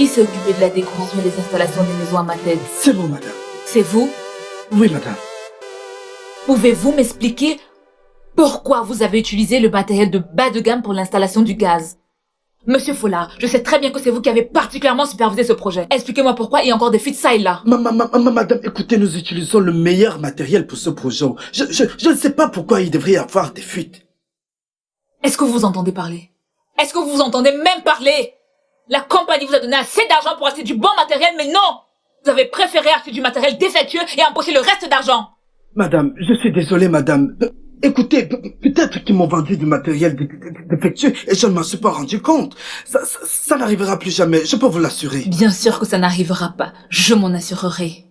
Qui s'est occupé de la décoration et des installations des maisons à ma tête? C'est bon, madame. C'est vous? Oui, madame. Pouvez-vous m'expliquer pourquoi vous avez utilisé le matériel de bas de gamme pour l'installation du gaz? Monsieur Follard, je sais très bien que c'est vous qui avez particulièrement supervisé ce projet. Expliquez-moi pourquoi il y a encore des fuites ça et là. Madame, écoutez, nous utilisons le meilleur matériel pour ce projet. Je ne sais pas pourquoi il devrait y avoir des fuites. Est-ce que vous entendez parler? Est-ce que vous entendez même parler? La compagnie vous a donné assez d'argent pour acheter du bon matériel, mais non! Vous avez préféré acheter du matériel défectueux et empocher le reste d'argent. Madame, je suis désolé, madame. Écoutez, peut-être qu'ils m'ont vendu du matériel défectueux et je ne m'en suis pas rendu compte. Ça n'arrivera plus jamais, je peux vous l'assurer. Bien sûr que ça n'arrivera pas, je m'en assurerai.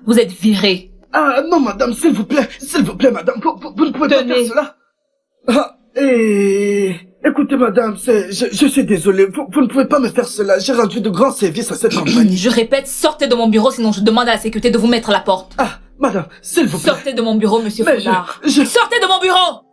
Vous êtes viré. Ah non, madame, s'il vous plaît, madame, vous ne pouvez pas faire cela. Écoutez, madame, je suis désolé, vous ne pouvez pas me faire cela. J'ai rendu de grands services à cette compagnie. Je répète, sortez de mon bureau, sinon je demande à la sécurité de vous mettre à la porte. Ah, madame, s'il vous plaît. Sortez de mon bureau, monsieur Follard. je... Sortez de mon bureau!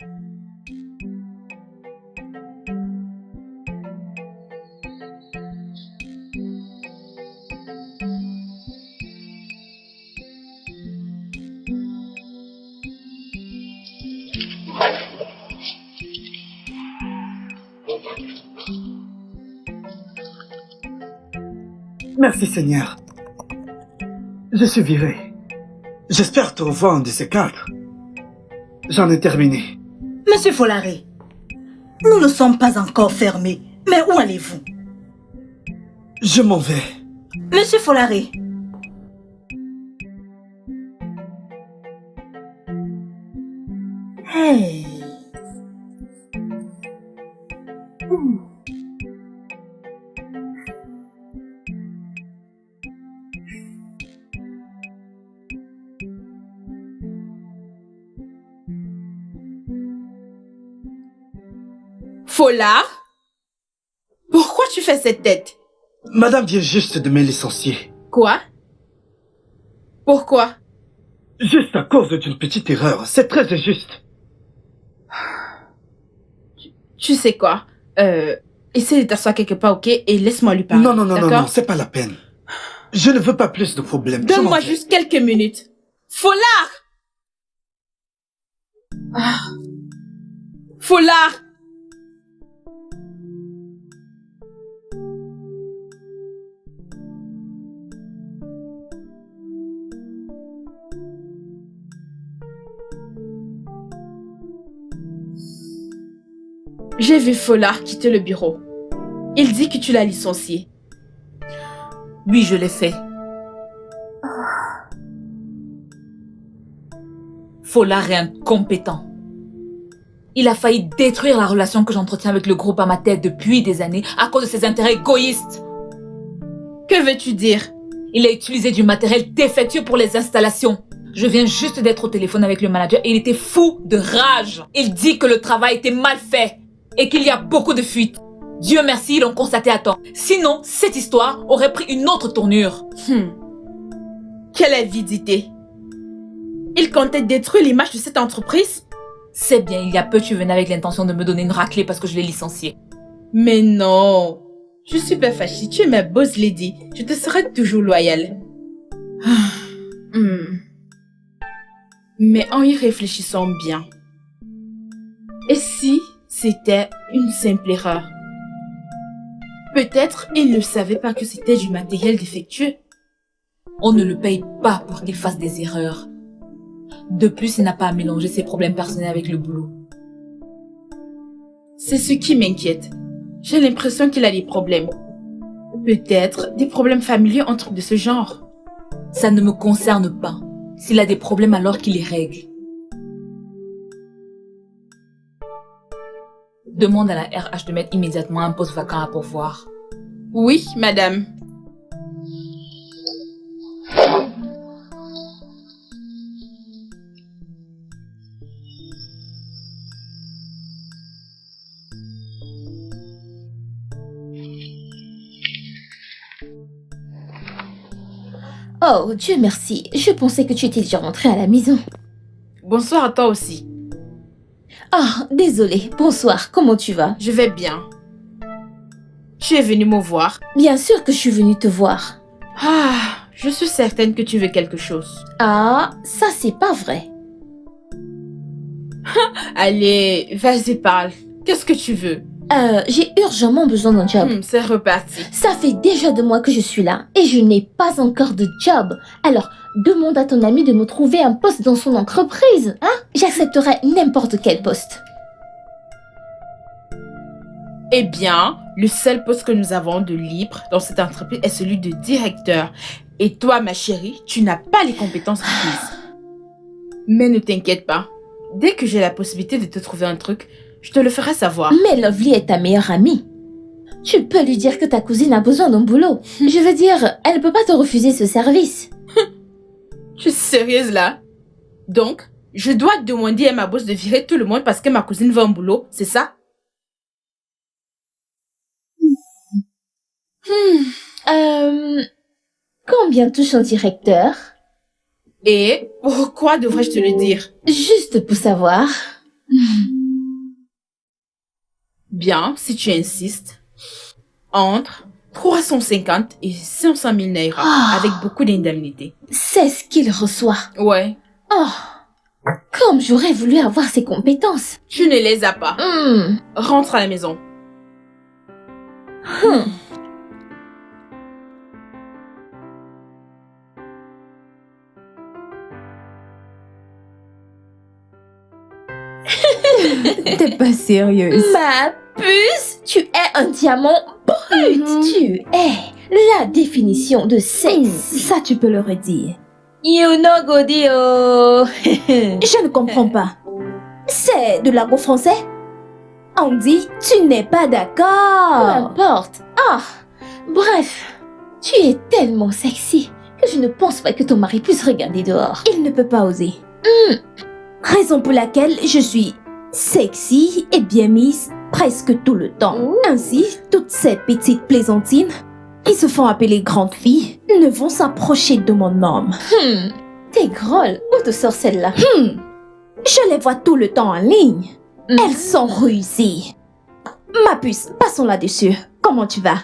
Merci, Seigneur. Je suis viré. J'espère te revoir un de ces quatre. J'en ai terminé. Monsieur Follaré, nous ne sommes pas encore fermés. Mais où allez-vous? Je m'en vais. Monsieur Follaré. Hey. Follard? Pourquoi tu fais cette tête? Madame vient juste de me licencier. Quoi? Pourquoi? Juste à cause d'une petite erreur. C'est très injuste. Tu sais quoi? Essaie de t'asseoir quelque part, ok? Et laisse-moi lui parler. Non, c'est pas la peine. Je ne veux pas plus de problèmes. Donne-moi juste quelques minutes. Follard! Follard! J'ai vu Follard quitter le bureau. Il dit que tu l'as licencié. Oui, je l'ai fait. Follard est incompétent. Il a failli détruire la relation que j'entretiens avec le groupe à ma tête depuis des années à cause de ses intérêts égoïstes. Que veux-tu dire? Il a utilisé du matériel défectueux pour les installations. Je viens juste d'être au téléphone avec le manager et il était fou de rage. Il dit que le travail était mal fait et qu'il y a beaucoup de fuites. Dieu merci, ils l'ont constaté à temps. Sinon, cette histoire aurait pris une autre tournure. Quelle avidité! Il comptait détruire l'image de cette entreprise? C'est bien, il y a peu tu venais avec l'intention de me donner une raclée parce que je l'ai licencié. Mais non! Je suis pas fâchée, tu es ma boss lady. Je te serai toujours loyale. Mais en y réfléchissant bien, et si c'était une simple erreur? Peut-être il ne savait pas que c'était du matériel défectueux. On ne le paye pas pour qu'il fasse des erreurs. De plus, il n'a pas à mélanger ses problèmes personnels avec le boulot. C'est ce qui m'inquiète. J'ai l'impression qu'il a des problèmes. Peut-être des problèmes familiaux, un truc de ce genre. Ça ne me concerne pas. S'il a des problèmes, alors qu'il les règle. Demande à la RH de mettre immédiatement un poste vacant à pourvoir. Oui, madame. Oh, Dieu merci. Je pensais que tu étais déjà rentrée à la maison. Bonsoir à toi aussi. Ah, désolée. Bonsoir. Comment tu vas? Je vais bien. tu es venu me voir. Bien sûr que je suis venue te voir. Ah, je suis certaine que tu veux quelque chose. Ah, ça c'est pas vrai. Allez, vas-y, parle. Qu'est-ce que tu veux? J'ai urgemment besoin d'un job. C'est reparti. Ça fait déjà 2 mois que je suis là et je n'ai pas encore de job. Alors, demande à ton ami de me trouver un poste dans son entreprise. Hein? J'accepterai n'importe quel poste. Eh bien, le seul poste que nous avons de libre dans cette entreprise est celui de directeur. Et toi, ma chérie, tu n'as pas les compétences requises. Mais ne t'inquiète pas. Dès que j'ai la possibilité de te trouver un truc, je te le ferai savoir. Mais Lovely est ta meilleure amie. Tu peux lui dire que ta cousine a besoin d'un boulot. Je veux dire, elle ne peut pas te refuser ce service. Tu es sérieuse là? Donc, je dois demander à ma boss de virer tout le monde parce que ma cousine veut un boulot, c'est ça? Combien touche un directeur? Et pourquoi devrais-je te le dire? Juste pour savoir. Bien, si tu insistes, entre 350 et 500 000 naira, avec beaucoup d'indemnités. C'est ce qu'il reçoit. Ouais, Oh, comme j'aurais voulu avoir ses compétences. tu ne les as pas. Rentre à la maison. T'es pas sérieuse. Ma puce, tu es un diamant brut. Tu es la définition de sexe. Ça, tu peux le redire. You know Godio. Je ne comprends pas. C'est de l'argot français? On dit, tu n'es pas Peu d'accord. importe. Ah, bref, tu es tellement sexy que je ne pense pas que ton mari puisse regarder dehors. Il ne peut pas oser. Raison pour laquelle je suis sexy et bien mise presque tout le temps. Ainsi, toutes ces petites plaisantines qui se font appeler grandes filles ne vont s'approcher de mon homme. T'es grolle. Où te sort celle-là? Je les vois tout le temps en ligne. Elles sont rusées. Ma puce, passons là-dessus. Comment tu vas?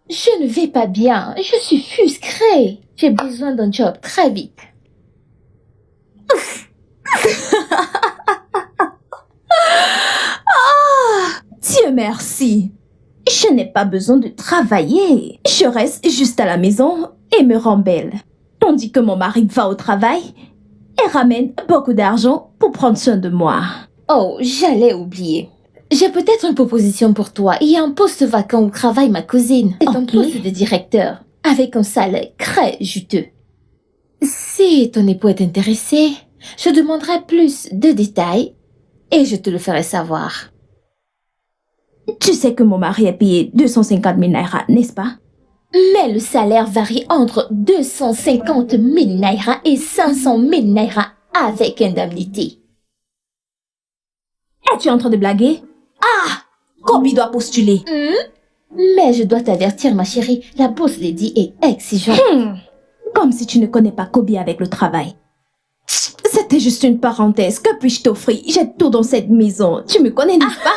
Je ne vais pas bien. Je suis frustrée. J'ai besoin d'un job très vite. Dieu merci. Je n'ai pas besoin de travailler. Je reste juste à la maison et me rends belle. Tandis que mon mari va au travail et ramène beaucoup d'argent pour prendre soin de moi. Oh, j'allais oublier. J'ai peut-être une proposition pour toi. Il y a un poste vacant où travaille ma cousine. C'est un Ok. poste de directeur, avec un salaire très juteux. Si ton époux est intéressé, je demanderai plus de détails et je te le ferai savoir. Tu sais que mon mari est payé 250 000 naira, n'est-ce pas? Mais le salaire varie entre 250 000 naira et 500 000 naira avec indemnité. Es-tu en train de blaguer? Ah! Kobe doit postuler. Mais je dois t'avertir, ma chérie, la boss Lady est exigeante. Comme si tu ne connais pas Kobe avec le travail. C'était juste une parenthèse. Que puis-je t'offrir? J'ai tout dans cette maison. Tu me connais, n'est-ce pas?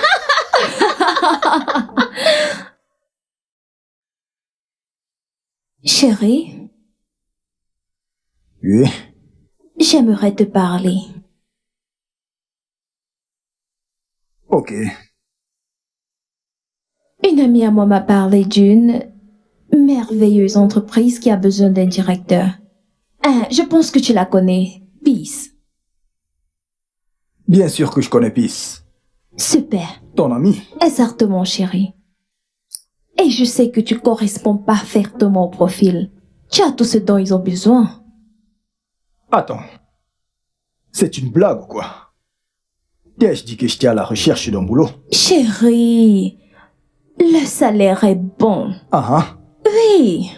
Chérie, Oui, j'aimerais te parler. ok. Une amie à moi m'a parlé d'une merveilleuse entreprise qui a besoin d'un directeur. Je pense que tu la connais. Peace. Bien sûr que je connais Peace. Super. Ton ami. Exactement, chérie. Et je sais que tu corresponds parfaitement au profil. Tu as tout ce dont ils ont besoin. Attends. C'est une blague ou quoi? T'ai-je dit que j'étais à la recherche d'un boulot? Chérie, le salaire est bon. Ah Oui.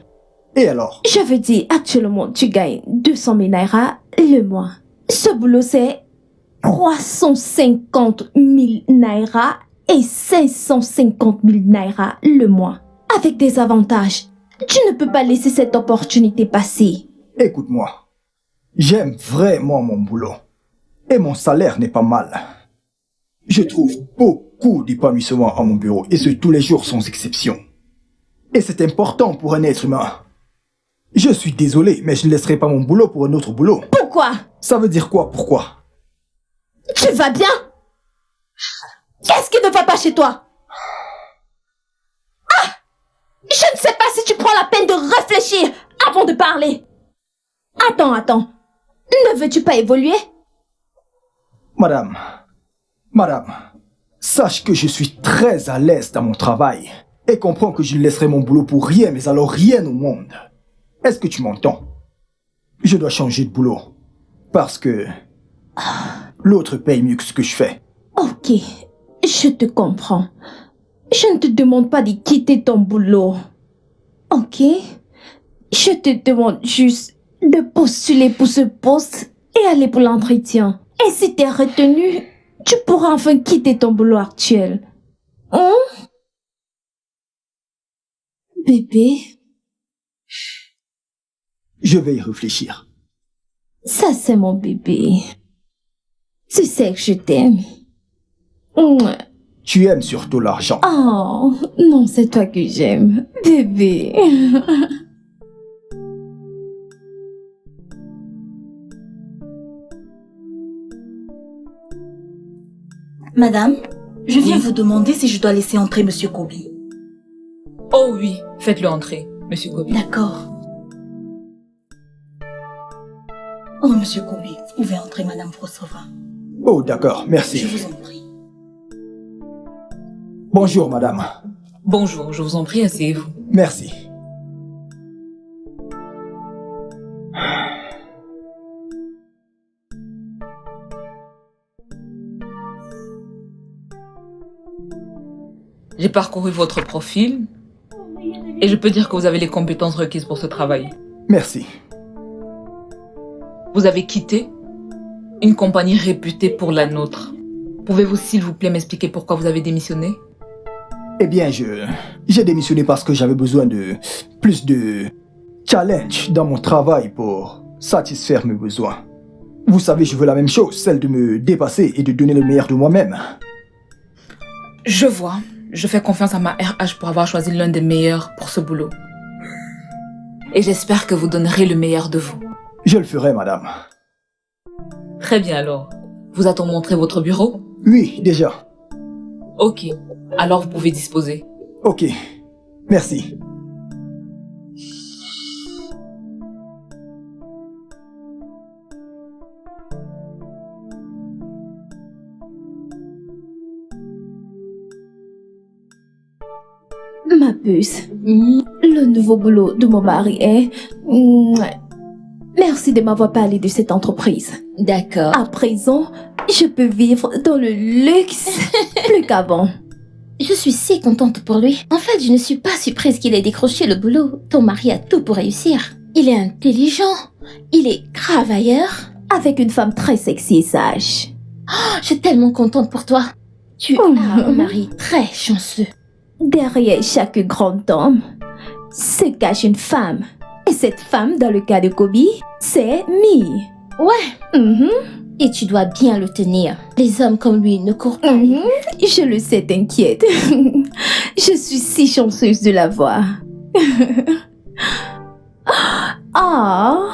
Et alors? Je veux dire, actuellement, tu gagnes 200 000 naira le mois. Ce boulot, c'est 350 000 naira et 550 000 naira le mois. Avec des avantages. Tu ne peux pas laisser cette opportunité passer. Écoute-moi. J'aime vraiment mon boulot. Et mon salaire n'est pas mal. Je trouve beaucoup d'épanouissement à mon bureau et ce tous les jours sans exception. Et c'est important pour un être humain. Je suis désolé, mais je ne laisserai pas mon boulot pour un autre boulot. Pourquoi? Ça veut dire quoi, pourquoi? Tu vas bien? Qu'est-ce qui ne va pas chez toi? Ah! Je ne sais pas si tu prends la peine de réfléchir avant de parler. Attends. Ne veux-tu pas évoluer? Madame, sache que je suis très à l'aise dans mon travail et comprends que je ne laisserai mon boulot pour rien, mais alors rien au monde. Est-ce que tu m'entends? Je dois changer de boulot parce que l'autre paye mieux que ce que je fais. Ok, je te comprends. Je ne te demande pas de quitter ton boulot. Ok? Je te demande juste de postuler pour ce poste et aller pour l'entretien. Et si t'es retenu, tu pourras enfin quitter ton boulot actuel. Hein? Bébé, Je vais y réfléchir. ça c'est mon bébé. Tu sais que je t'aime. Mouah. Tu aimes surtout l'argent. Oh, non, c'est toi que j'aime, bébé. Madame, je viens Oui. vous demander si je dois laisser entrer Monsieur Kobe. Oh oui, faites-le entrer, Monsieur Kobe. D'accord. Oh, Monsieur Kobe, vous pouvez entrer, Madame vous recevra. Oh, d'accord, Je merci. vous en prie. Bonjour, madame. Bonjour, je vous en prie, asseyez-vous. Merci. J'ai parcouru votre profil et je peux dire que vous avez les compétences requises pour ce travail. Merci. Vous avez quitté une compagnie réputée pour la nôtre. Pouvez-vous s'il vous plaît m'expliquer pourquoi vous avez démissionné? Eh bien, j'ai démissionné parce que j'avais besoin de plus de challenge dans mon travail pour satisfaire mes besoins. Vous savez, je veux la même chose, celle de me dépasser et de donner le meilleur de moi-même. Je vois. Je fais confiance à ma RH pour avoir choisi l'un des meilleurs pour ce boulot. Et j'espère que vous donnerez le meilleur de vous. Je le ferai, madame. Très bien alors. Vous a-t-on montré votre bureau? Oui, déjà. Ok. Alors vous pouvez disposer. Ok. Merci. Ma puce, le nouveau boulot de mon mari est... Merci de m'avoir parlé de cette entreprise. D'accord. À présent, je peux vivre dans le luxe plus qu'avant. Je suis si contente pour lui. En fait, je ne suis pas surprise qu'il ait décroché le boulot. Ton mari a tout pour réussir. Il est intelligent. Il est travailleur. Avec une femme très sexy et sage. Oh, je suis tellement contente pour toi. Tu as un mari très chanceux. Derrière chaque grand homme se cache une femme. Et cette femme, dans le cas de Kobe, c'est Me. Ouais. Et tu dois bien le tenir. Les hommes comme lui ne courent pas. Je le sais, t'inquiète. Je suis si chanceuse de l'avoir. Ah.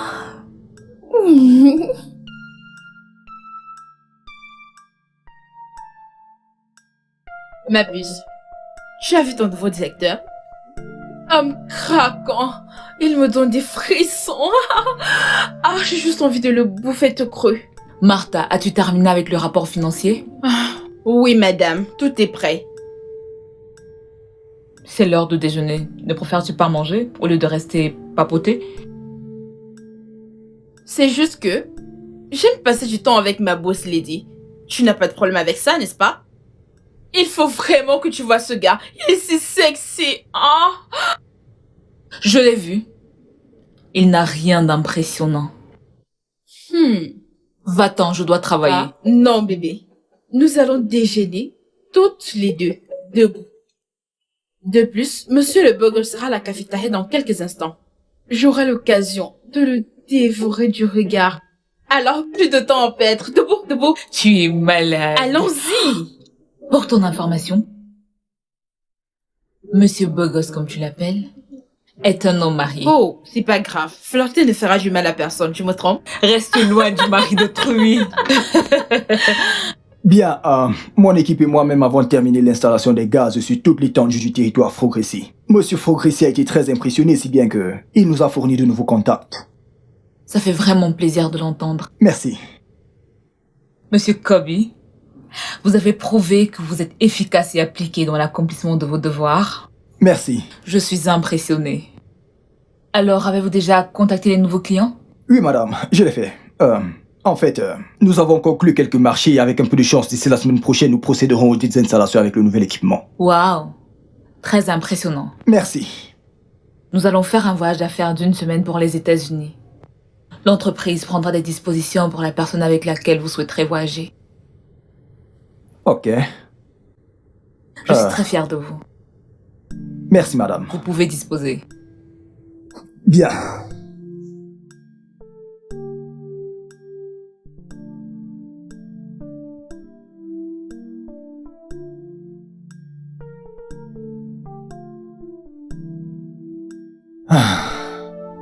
Ma puce, tu as vu ton nouveau directeur? Homme craquant, il me donne des frissons. Ah, j'ai juste envie de le bouffer tout cru. Martha, as-tu terminé avec le rapport financier? Oui, madame, tout est prêt. C'est l'heure de déjeuner. Ne préfères-tu pas manger au lieu de rester papoter? C'est juste que j'aime passer du temps avec ma boss lady. Tu n'as pas de problème avec ça, n'est-ce pas? Il faut vraiment que tu vois ce gars. Il est si sexy. Ah. Je l'ai vu. Il n'a rien d'impressionnant. Va-t'en, je dois travailler. Ah, non, bébé. Nous allons déjeuner toutes les deux, debout. De plus, monsieur le burger sera à la cafétéria dans quelques instants. J'aurai l'occasion de le dévorer du regard. Alors, plus de temps à perdre. Debout, debout. Tu es malade. Allons-y. Pour ton information, Monsieur Bogos, comme tu l'appelles, est un homme marié. Oh, c'est pas grave. Flirter ne fera du mal à personne, tu me trompes? Reste loin du mari d'autrui. Bien, mon équipe et moi-même avons terminé l'installation des gaz sur toute l'étendue du territoire Frogressi. Monsieur Frogressi a été très impressionné, si bien que il nous a fourni de nouveaux contacts. Ça fait vraiment plaisir de l'entendre. Merci. Monsieur Kobe, vous avez prouvé que vous êtes efficace et appliqué dans l'accomplissement de vos devoirs. Merci. Je suis impressionné. Alors, avez-vous déjà contacté les nouveaux clients? Oui, madame, je l'ai fait. En fait, nous avons conclu quelques marchés et avec un peu de chance, d'ici la semaine prochaine, nous procéderons aux dites installations avec le nouvel équipement. Waouh, très impressionnant. Merci. Nous allons faire un voyage d'affaires d'1 semaine pour les États-Unis. L'entreprise prendra des dispositions pour la personne avec laquelle vous souhaiterez voyager. Ok. Je suis très fière de vous. Merci, madame. Vous pouvez disposer. Bien.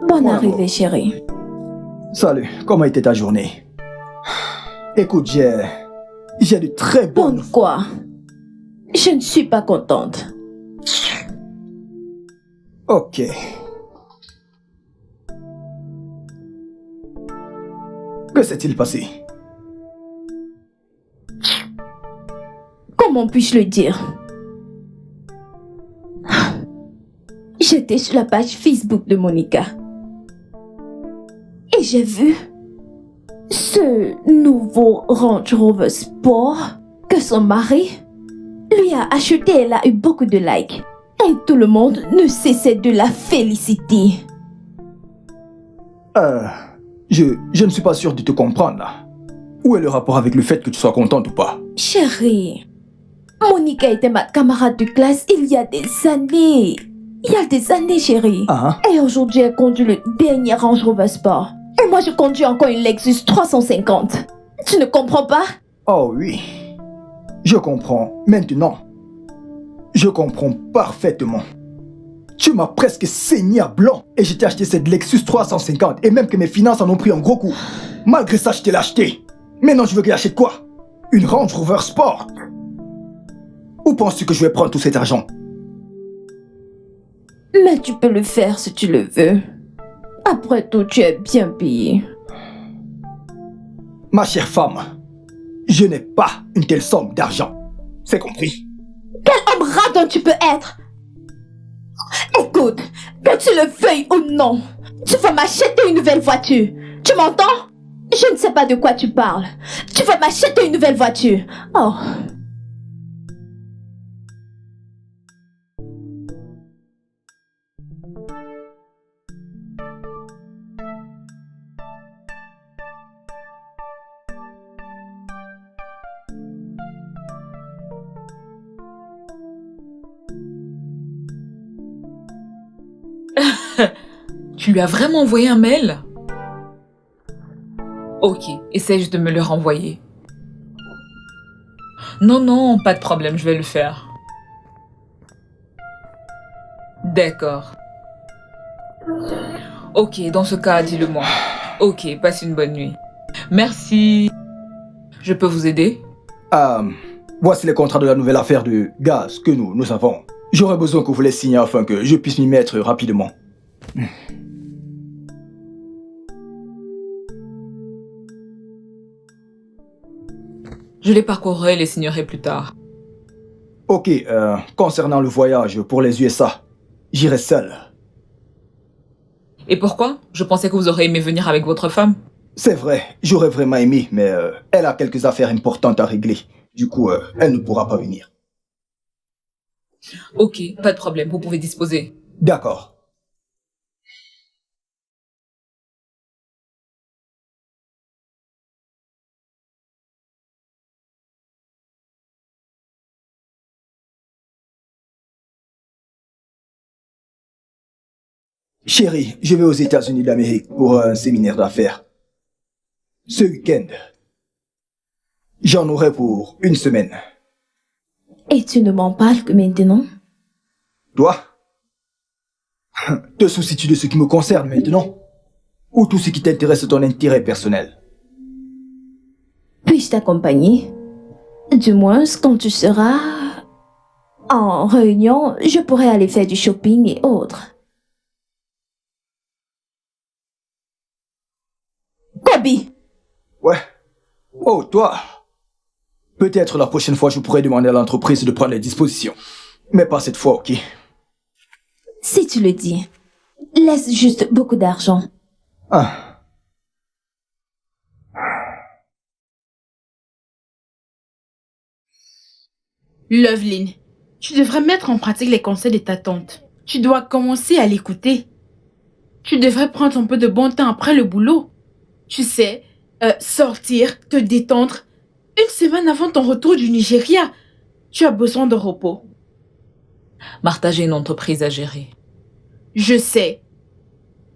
Bonne Bon arrivée, chérie. Salut, comment était ta journée? Écoute, j'ai de très bonnes... Bonne quoi? Je ne suis pas contente. Ok. Que s'est-il passé? Comment puis-je le dire? J'étais sur la page Facebook de Monica. Et j'ai vu ce nouveau Range Rover Sport que son mari lui a acheté. Elle a eu beaucoup de likes. Et tout le monde ne cessait de la féliciter. Je ne suis pas sûr de te comprendre là. Où est le rapport avec le fait que tu sois contente ou pas? Chérie, Monica était ma camarade de classe il y a des années. Il y a des années, chérie. Ah. Et aujourd'hui, elle conduit le dernier Range Rover Sport. Et moi, je conduis encore une Lexus 350. Tu ne comprends pas? Oh oui. Je comprends. Maintenant. Je comprends parfaitement. Tu m'as presque saigné à blanc et je t'ai acheté cette Lexus 350 et même que mes finances en ont pris un gros coup. Malgré ça, je t'ai l'acheté. Maintenant, tu veux que j'achète quoi? Une Range Rover Sport? Où penses-tu que je vais prendre tout cet argent? Mais tu peux le faire si tu le veux. Après tout, tu es bien payé. Ma chère femme, je n'ai pas une telle somme d'argent. C'est compris? Quel homme radin tu peux être? Écoute, que tu le veuilles ou non, tu vas m'acheter une nouvelle voiture. Tu m'entends? Je ne sais pas de quoi tu parles. Tu vas m'acheter une nouvelle voiture. Oh. Tu lui as vraiment envoyé un mail? Ok, essaye juste de me le renvoyer. Non, non, pas de problème, je vais le faire. D'accord. Ok, dans ce cas, dis-le-moi. Ok, passe une bonne nuit. Merci. Je peux vous aider? Voici les contrats de la nouvelle affaire de gaz que nous avons. J'aurais besoin que vous les signiez afin que je puisse m'y mettre rapidement. Je les parcourrai et les signerai plus tard. Ok, concernant le voyage pour les USA, j'irai seul. Et pourquoi? Je pensais que vous auriez aimé venir avec votre femme. C'est vrai, j'aurais vraiment aimé, mais elle a quelques affaires importantes à régler. Du coup, elle ne pourra pas venir. Ok, pas de problème, vous pouvez disposer. D'accord. Chérie, je vais aux États-Unis d'Amérique pour un séminaire d'affaires. Ce week-end, j'en aurai pour 1 semaine. Et tu ne m'en parles que maintenant? Toi? Te soucies-tu de ce qui me concerne maintenant? Ou tout ce qui t'intéresse ton intérêt personnel? Puis-je t'accompagner? Du moins, quand tu seras en réunion, je pourrais aller faire du shopping et autres. Kobe! Ouais. Oh, toi. Peut-être la prochaine fois, je pourrais demander à l'entreprise de prendre les dispositions. Mais pas cette fois, ok? Si tu le dis, laisse juste beaucoup d'argent. Ah. Loveline, tu devrais mettre en pratique les conseils de ta tante. Tu dois commencer à l'écouter. Tu devrais prendre un peu de bon temps après le boulot. Tu sais, sortir, te détendre. Une semaine avant ton retour du Nigeria, tu as besoin de repos. Martha, j'ai une entreprise à gérer. Je sais,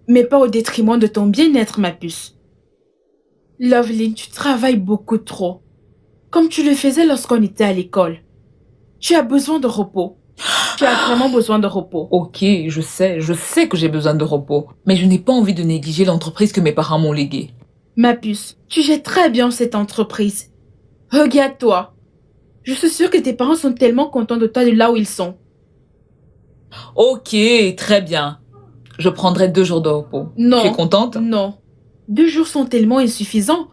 mais pas au détriment de ton bien-être, ma puce. Loveline, tu travailles beaucoup trop, comme tu le faisais lorsqu'on était à l'école. Tu as besoin de repos. Tu as vraiment besoin de repos. Ok, je sais que j'ai besoin de repos. Mais je n'ai pas envie de négliger l'entreprise que mes parents m'ont léguée. Ma puce, tu gères très bien cette entreprise. Regarde-toi. Je suis sûre que tes parents sont tellement contents de toi de là où ils sont. Ok, très bien. Je prendrai 2 jours de repos. Non. Tu es contente? Non. 2 jours sont tellement insuffisants.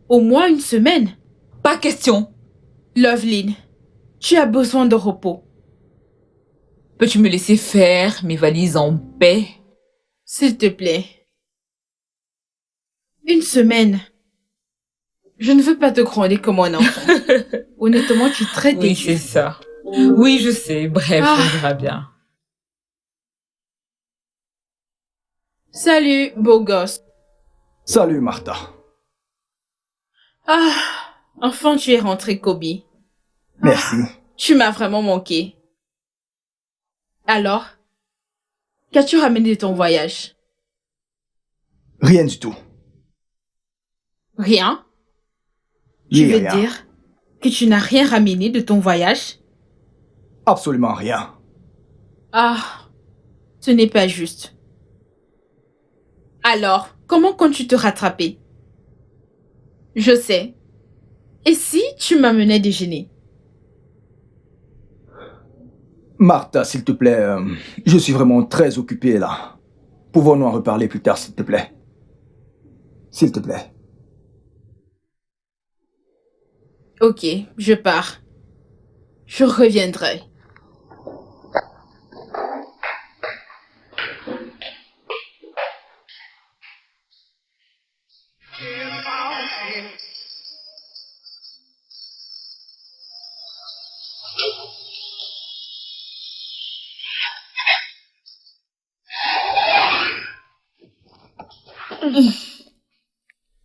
Au moins une semaine. Pas question. Loveline, tu as besoin de repos. Peux-tu me laisser faire mes valises en paix? S'il te plaît. Une semaine. Je ne veux pas te gronder comme un enfant. Honnêtement, tu es très Oui, têtu. c'est ça. Oui, je sais. Bref, on verra bien. Salut, beau gosse. Salut, Martha. Ah, enfin tu es rentré, Kobe. Merci. Tu m'as vraiment manqué. Alors, qu'as-tu ramené de ton voyage? Rien du tout. Rien? Tu Oui, veux rien. dire que tu n'as rien ramené de ton voyage? Absolument rien. Ah, ce n'est pas juste. Alors, comment comptes-tu te rattraper? Je sais. Et si tu m'amenais déjeuner? Martha, s'il te plaît, je suis vraiment très occupé là. Pouvons-nous en reparler plus tard, s'il te plaît? S'il te plaît. Ok, je pars. Je reviendrai.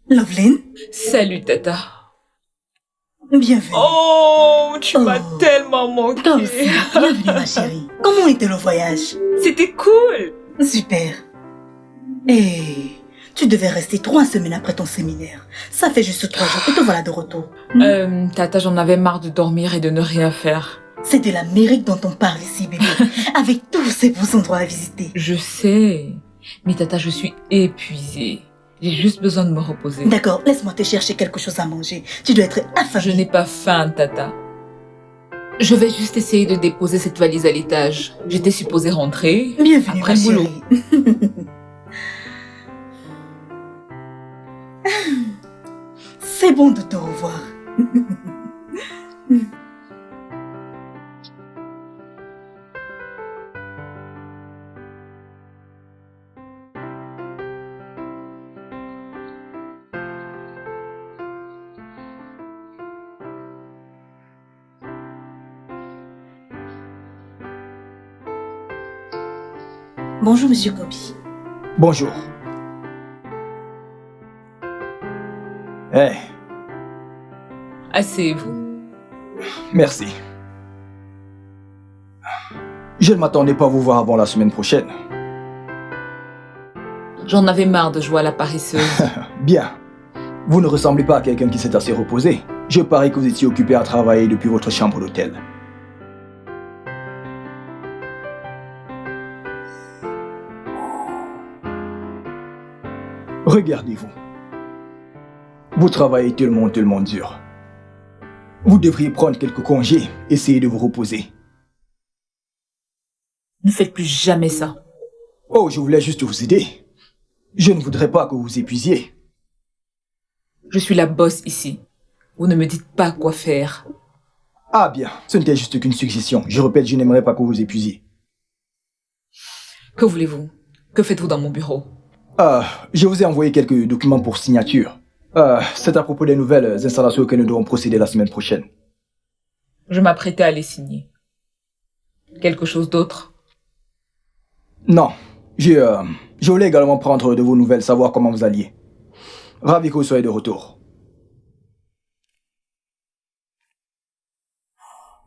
Loveline, Salut, Tata. bienvenue. Oh, tu m'as Oh. tellement manqué. Toi aussi, bienvenue ma chérie. Comment était le voyage? C'était cool. Super. Et tu devais rester 3 semaines après ton séminaire. Ça fait juste 3 jours et te voilà de retour. Tata, j'en avais marre de dormir et de ne rien faire. C'est de l'Amérique dont on parle ici, bébé. Avec tous ces beaux endroits à visiter. Je sais. Mais Tata, je suis épuisée. J'ai juste besoin de me reposer. D'accord, laisse-moi te chercher quelque chose à manger. Tu dois être Je affamée. n'ai pas faim, Tata. Je vais juste essayer de déposer cette valise à l'étage. J'étais supposée rentrer Bienvenue, après ma le boulot. chérie. C'est bon de te revoir. Bonjour, monsieur Kobe. Bonjour. Eh, Asseyez-vous. merci. Je ne m'attendais pas à vous voir avant la semaine prochaine. J'en avais marre de jouer à la paresseuse. Bien. Vous ne ressemblez pas à quelqu'un qui s'est assez reposé. Je parie que vous étiez occupé à travailler depuis votre chambre d'hôtel. Regardez-vous. Vous travaillez tellement dur. Vous devriez prendre quelques congés, essayer de vous reposer. Ne faites plus jamais ça. Oh, je voulais juste vous aider. Je ne voudrais pas que vous vous épuisiez. Je suis la boss ici. Vous ne me dites pas quoi faire. Ah bien, ce n'était juste qu'une suggestion. Je répète, je n'aimerais pas que vous vous épuisiez. Que voulez-vous? Que faites-vous dans mon bureau? Je vous ai envoyé quelques documents pour signature. C'est à propos des nouvelles installations auxquelles nous devons procéder la semaine prochaine. Je m'apprêtais à les signer. Quelque chose d'autre? Non, je voulais également prendre de vos nouvelles, savoir comment vous alliez. Ravi que vous soyez de retour.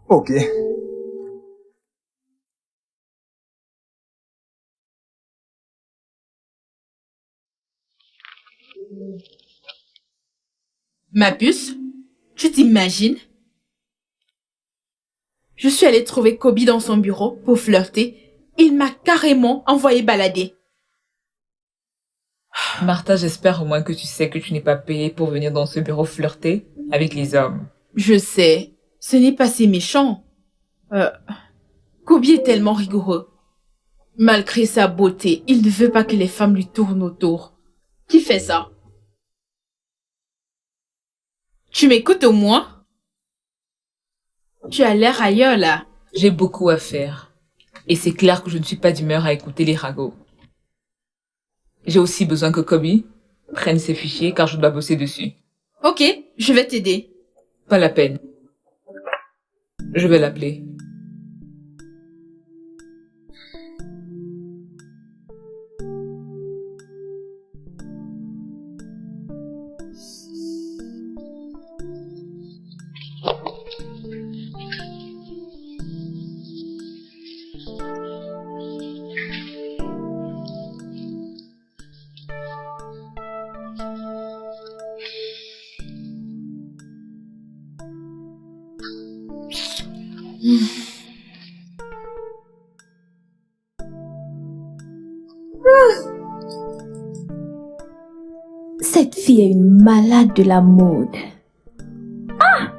Ok. Ma puce, tu t'imagines? Je suis allée trouver Kobe dans son bureau pour flirter. Il m'a carrément envoyé balader. Martha, j'espère au moins que tu sais que tu n'es pas payée pour venir dans ce bureau flirter avec les hommes. Je sais, ce n'est pas si méchant. Kobe est tellement rigoureux. Malgré sa beauté, il ne veut pas que les femmes lui tournent autour. Qui fait ça? Tu m'écoutes au moins? Tu as l'air ailleurs là. J'ai beaucoup à faire. Et c'est clair que je ne suis pas d'humeur à écouter les ragots. J'ai aussi besoin que Kobe prenne ses fichiers car je dois bosser dessus. Ok, je vais t'aider. Pas la peine. Je vais l'appeler. Cette fille est une malade de la mode. Ah!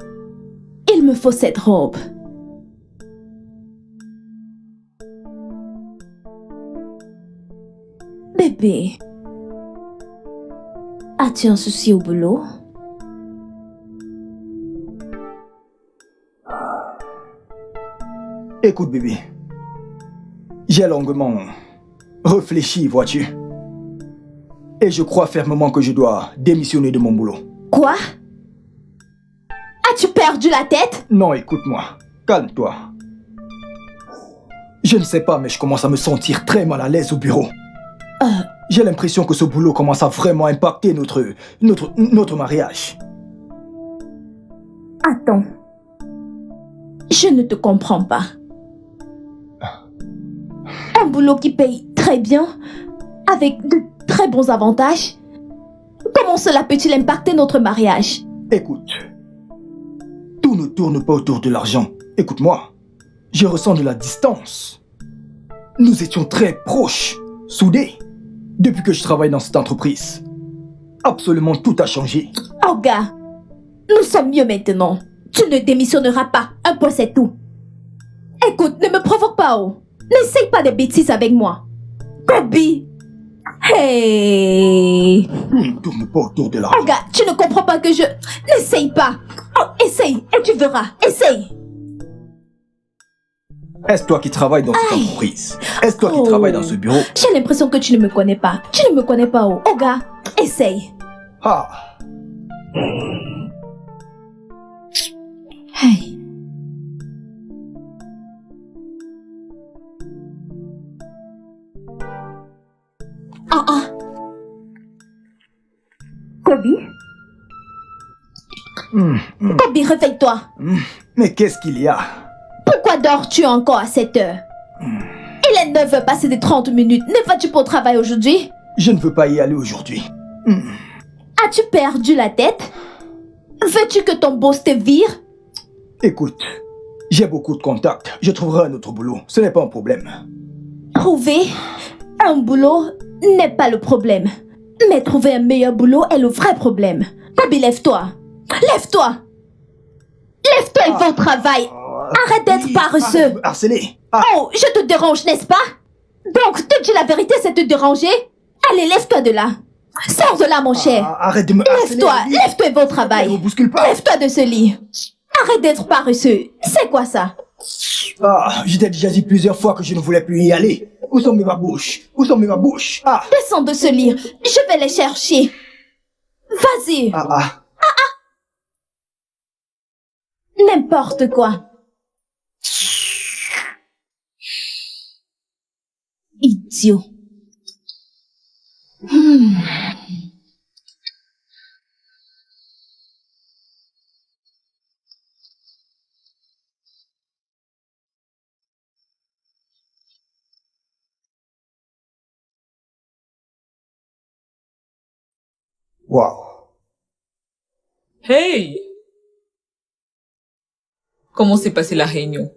Il me faut cette robe. Bébé, as-tu un souci au boulot? Écoute bébé, j'ai longuement réfléchi, vois-tu. Et je crois fermement que je dois démissionner de mon boulot. Quoi? As-tu perdu la tête? Non, écoute-moi, calme-toi. Je ne sais pas, mais je commence à me sentir très mal à l'aise au bureau. J'ai l'impression que ce boulot commence à vraiment impacter notre mariage. Attends. Je ne te comprends pas. Un boulot qui paye très bien, avec de très bons avantages. Comment cela peut-il impacter notre mariage? Écoute, tout ne tourne pas autour de l'argent. Écoute-moi, je ressens de la distance. Nous étions très proches, soudés, depuis que je travaille dans cette entreprise. Absolument tout a changé. Oh gars, nous sommes mieux maintenant. Tu ne démissionneras pas, un point c'est tout. Écoute, ne me provoque pas, oh. N'essaye pas de bêtises avec moi. Kobe. Hey. Tout ne tourne pas autour de l'argent. Oh gars, tu ne comprends pas que je... N'essaye pas. Oh, essaye et tu verras. Essaye. Est-ce toi qui travailles dans cette entreprise? Est-ce toi qui travailles dans ce bureau? J'ai l'impression que tu ne me connais pas. Tu ne me connais pas, oh. Oh gars, essaye. Ah. Hey. Kobe? Kobe, réveille-toi. Mais qu'est-ce qu'il y a? Pourquoi dors-tu encore à cette heure? Il est 9h passé de 30 minutes. Ne vas-tu pas au travail aujourd'hui? Je ne veux pas y aller aujourd'hui. As-tu perdu la tête? Veux-tu que ton boss te vire? Écoute, j'ai beaucoup de contacts. Je trouverai un autre boulot. Ce n'est pas un problème. Trouver un boulot n'est pas le problème. Mais trouver un meilleur boulot est le vrai problème. Kobe, lève-toi. Lève-toi. Lève-toi et va au travail. Arrête d'être paresseux. Arrête de me harceler. Ah, Oh, je te dérange, n'est-ce pas? Donc, te dire la vérité, c'est te déranger? Allez, lève-toi de là. Sors de là, mon cher. arrête de me harceler. Lève-toi, Lily. lève-toi et va au Ne travail. me bouscule pas. Lève-toi de ce lit. Arrête d'être paresseux. C'est quoi ça? Je t'ai déjà dit plusieurs fois que je ne voulais plus y aller. Où sont mes babouches? Où sont mes babouches? Descends de ce lit. Je vais les chercher. Vas-y. N'importe quoi. Idiot. Waouh. Hey! Comment s'est passée la réunion?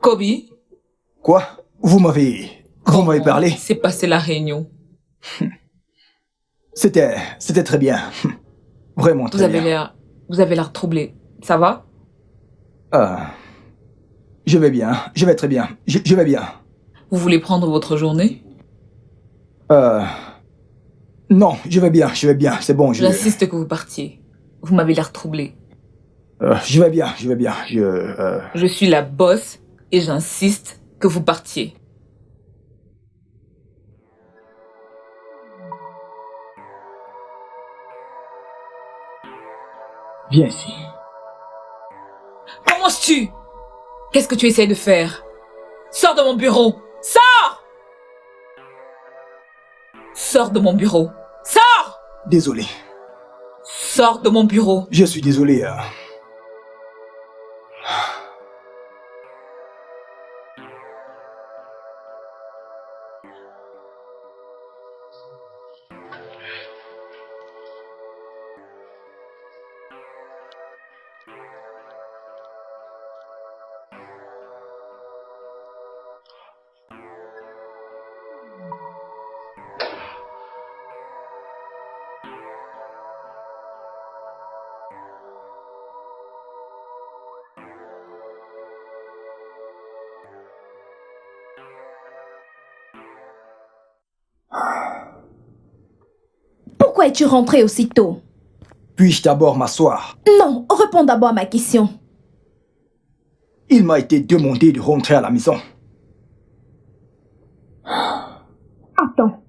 Kobe, Quoi? Vous m'avez parlé? s'est passée la réunion? C'était très bien. Vraiment très bien. Vous avez l'air troublé. Ça va? Je vais bien. Je vais très bien. Je vais bien. Vous voulez prendre votre journée? Non, je vais bien. Je vais bien. C'est bon. J'insiste que vous partiez. Vous m'avez l'air troublé. Je vais bien. Je vais bien. Je suis la boss et j'insiste que vous partiez. Viens ici. Commences-tu? Qu'est-ce que tu essayes de faire? Sors de mon bureau! Sors! Sors de mon bureau! Sors! Désolé. Sors de mon bureau! Je suis désolé. Pourquoi es-tu rentré aussitôt? Puis-je d'abord m'asseoir? Non, réponds d'abord à ma question. Il m'a été demandé de rentrer à la maison. Attends.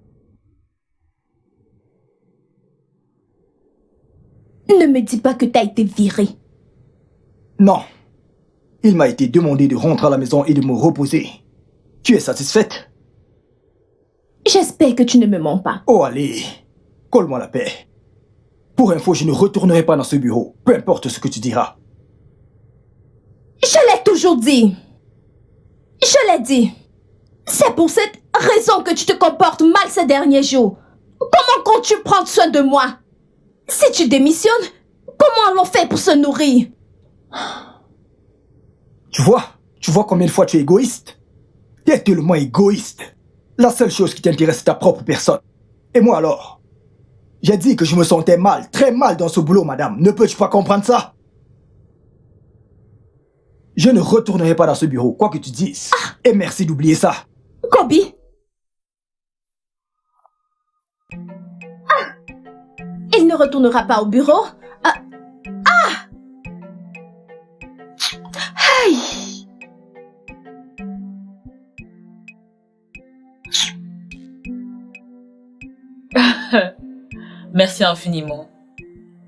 Ne me dis pas que t'as été viré. Non. Il m'a été demandé de rentrer à la maison et de me reposer. Tu es satisfaite? J'espère que tu ne me mens pas. Oh, allez. Colle-moi la paix. Pour info, je ne retournerai pas dans ce bureau, peu importe ce que tu diras. Je l'ai toujours dit. Je l'ai dit. C'est pour cette raison que tu te comportes mal ces derniers jours. Comment comptes-tu prendre soin de moi? Si tu démissionnes, comment allons faire pour se nourrir? Tu vois combien de fois tu es égoïste? Tu es tellement égoïste. La seule chose qui t'intéresse, c'est ta propre personne. Et moi alors? J'ai dit que je me sentais mal, très mal dans ce boulot, madame. Ne peux-tu pas comprendre ça? Je ne retournerai pas dans ce bureau, quoi que tu dises. Et merci d'oublier ça. Kobe? Il ne retournera pas au bureau? Aïe! Merci infiniment.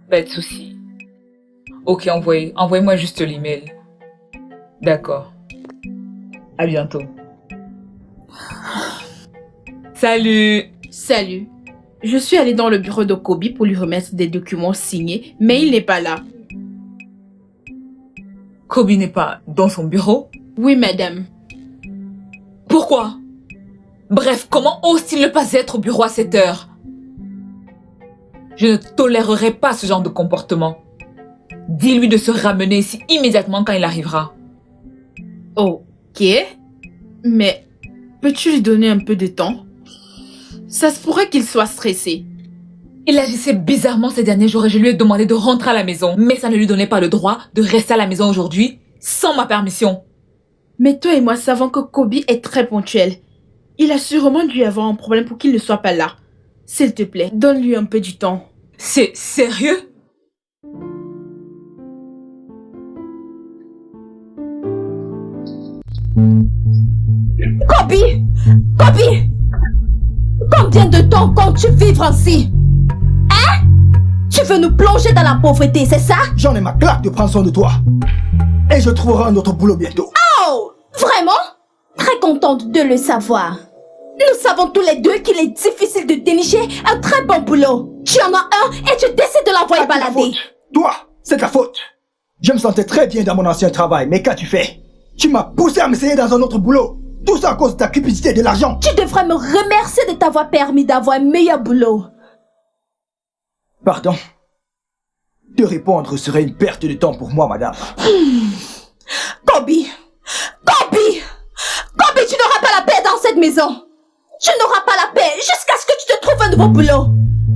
Pas de souci. Ok, envoyez-moi juste l'email. D'accord. À bientôt. Salut! Salut. Je suis allée dans le bureau de Kobe pour lui remettre des documents signés, mais il n'est pas là. Kobe n'est pas dans son bureau? Oui, madame. Pourquoi? Bref, comment ose-t-il ne pas être au bureau à cette heure? Je ne tolérerai pas ce genre de comportement. Dis-lui de se ramener ici immédiatement quand il arrivera. Ok. Mais peux-tu lui donner un peu de temps? Ça se pourrait qu'il soit stressé. Il agissait bizarrement ces derniers jours et je lui ai demandé de rentrer à la maison. Mais ça ne lui donnait pas le droit de rester à la maison aujourd'hui sans ma permission. Mais toi et moi savons que Kobe est très ponctuel. Il a sûrement dû avoir un problème pour qu'il ne soit pas là. S'il te plaît, donne-lui un peu du temps. C'est sérieux? Kobe! Kobe! Combien de temps comptes-tu vivre ainsi? Hein? Tu veux nous plonger dans la pauvreté, c'est ça? J'en ai ma claque de prendre soin de toi. Et je trouverai un autre boulot bientôt. Oh! Vraiment? Très contente de le savoir. Nous savons tous les deux qu'il est difficile de dénicher un très bon boulot. Tu en as un et tu décides de l'envoyer C'est ta balader. faute. Toi, c'est ta faute. Je me sentais très bien dans mon ancien travail, mais qu'as-tu fait? Tu m'as poussé à m'essayer dans un autre boulot. Tout ça à cause de ta cupidité et de l'argent. Tu devrais me remercier de t'avoir permis d'avoir un meilleur boulot. Pardon. Te répondre serait une perte de temps pour moi, madame. Kobe! Kobe! Kobe, tu n'auras pas la paix dans cette maison. Tu n'auras pas la paix jusqu'à ce que tu te trouves un nouveau boulot.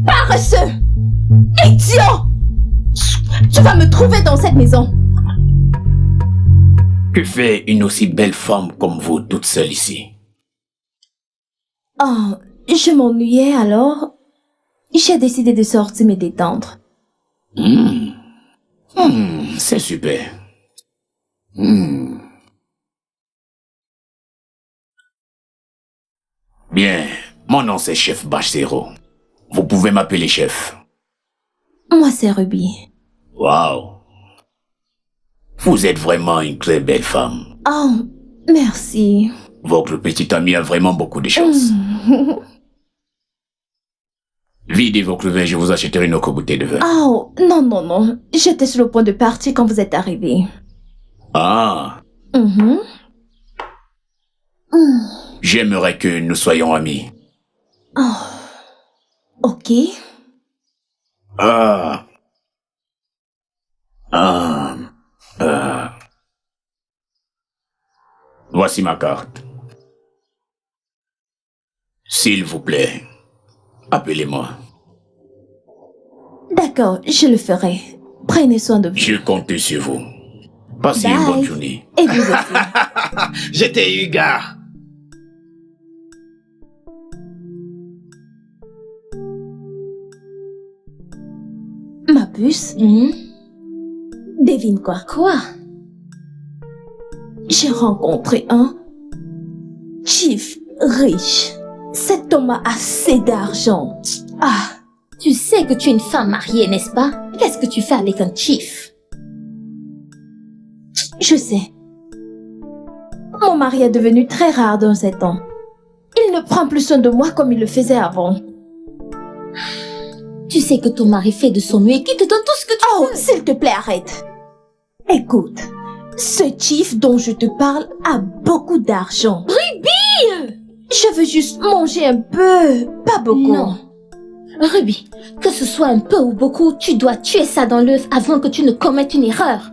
Paresseux! Idiot! Tu vas me trouver dans cette maison. Que fait une aussi belle femme comme vous toute seule ici? Oh, je m'ennuyais alors. J'ai décidé de sortir me détendre. C'est super. Bien, mon nom c'est Chef Bachero. Vous pouvez m'appeler chef. Moi, c'est Ruby. Waouh. Vous êtes vraiment une très belle femme. Oh, merci. Votre petit ami a vraiment beaucoup de chance. Videz votre vin, je vous achèterai une autre bouteille de vin. Oh, non, non, non. J'étais sur le point de partir quand vous êtes arrivé. Ah, j'aimerais que nous soyons amis. Ok. Voici ma carte. S'il vous plaît, appelez-moi. D'accord, je le ferai. Prenez soin de vous. Je compte sur vous. Passez une bonne journée. Et vous aussi. J'étais eu, gars. Ma puce, devine quoi? Quoi? J'ai rencontré un chief riche. Cet homme a assez d'argent. Ah, tu sais que tu es une femme mariée, n'est-ce pas? Qu'est-ce que tu fais avec un chief? Je sais. Mon mari est devenu très rare dans ces temps. Il ne prend plus soin de moi comme il le faisait avant. Tu sais que ton mari fait de son mieux et qu'il te donne tout ce que tu Oh, veux. s'il te plaît, arrête. Écoute, ce chief dont je te parle a beaucoup d'argent. Ruby! Je veux juste manger un peu, pas beaucoup. Non. Ruby, que ce soit un peu ou beaucoup, tu dois tuer ça dans l'œuf avant que tu ne commettes une erreur.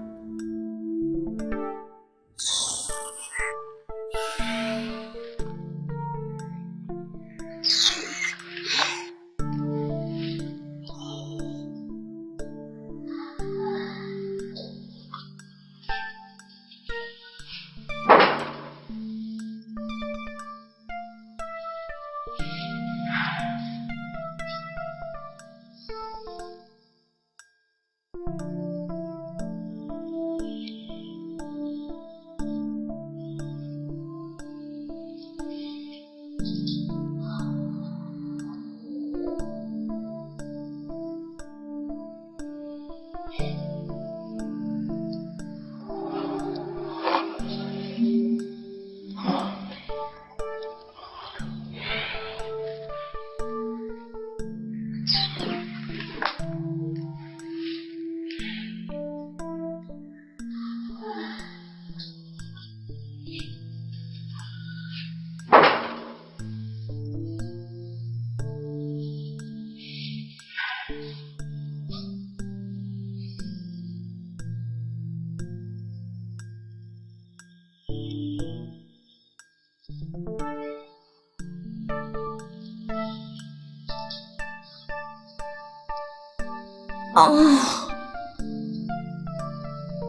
Oh.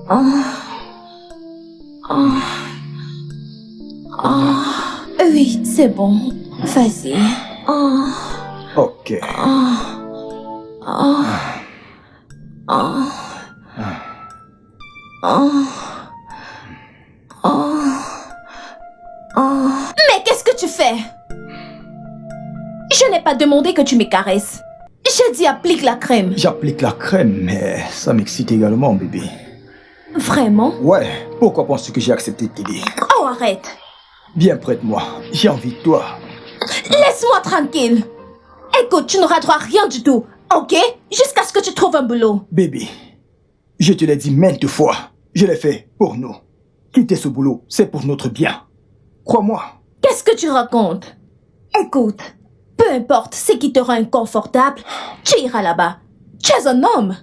Oh. Oh. Oh. Oui, c'est bon. Vas-y. Oh. Ok. Oh. Oh. Oh. Oh. Oh. Oh. Mais qu'est-ce que tu fais? Je n'ai pas demandé que tu me caresses. J'ai dit applique la crème. J'applique la crème, mais ça m'excite également, bébé. Vraiment? Ouais, pourquoi penses-tu que j'ai accepté de t'aider? Oh, arrête. Viens près de moi, j'ai envie de toi. Laisse-moi tranquille. Écoute, tu n'auras droit à rien du tout, ok? Jusqu'à ce que tu trouves un boulot. Bébé, je te l'ai dit maintes fois, je l'ai fait pour nous. Quitter ce boulot, c'est pour notre bien. Crois-moi. Qu'est-ce que tu racontes? Écoute, peu importe ce qui te rend inconfortable, tu iras là-bas. Tu es un homme.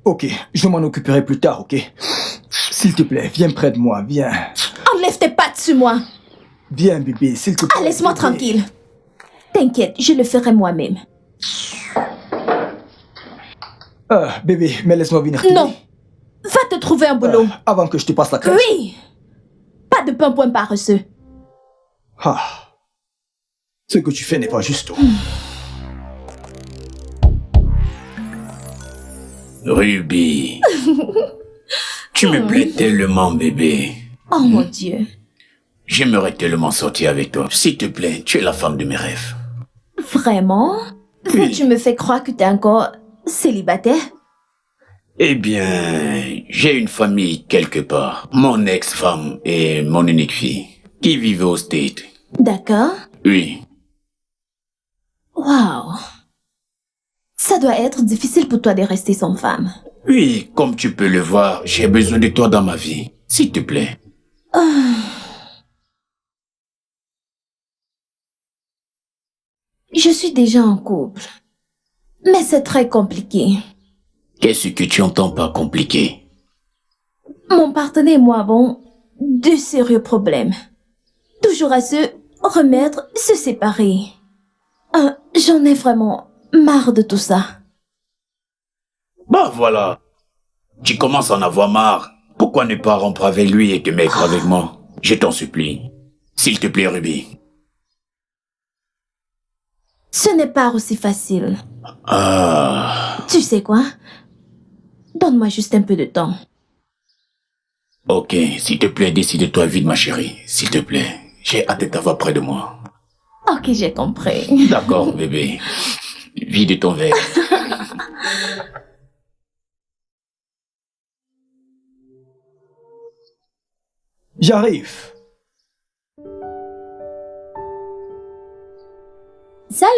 Ok, je m'en occuperai plus tard, ok? S'il te plaît, viens près de moi, viens. Enlève tes pattes sur moi. Viens, bébé, s'il te plaît. Ah, laisse-moi bébé. tranquille. T'inquiète, je le ferai moi-même. Bébé, mais laisse-moi venir t'aider. Non. Va te trouver un boulot. Avant que je te passe la crème. Oui. Pas de pimpouin paresseux. Ah. Ce que tu fais n'est pas juste. Ruby. Tu me plais tellement, bébé. Oh mon Dieu. J'aimerais tellement sortir avec toi. S'il te plaît, tu es la femme de mes rêves. Vraiment? Oui. Tu me fais croire que t'es encore célibataire? Eh bien, j'ai une famille quelque part. Mon ex-femme et mon unique fille, qui vivent au States. D'accord. Oui. Waouh. Ça doit être difficile pour toi de rester sans femme. Oui, comme tu peux le voir, j'ai besoin de toi dans ma vie. S'il te plaît. Je suis déjà en couple. Mais c'est très compliqué. Qu'est-ce que tu entends par compliqué? Mon partenaire et moi avons de sérieux problèmes. Toujours à se remettre, se séparer. J'en ai vraiment marre de tout ça. Bah voilà. Tu commences à en avoir marre. Pourquoi ne pas rompre avec lui et te mettre avec moi? Je t'en supplie. S'il te plaît, Ruby. Ce n'est pas aussi facile. Ah. Tu sais quoi? Donne-moi juste un peu de temps. Ok, s'il te plaît, décide-toi vite, ma chérie. S'il te plaît. J'ai hâte de t'avoir près de moi. Ok, j'ai compris. D'accord, bébé. Vide ton verre. J'arrive. Salut,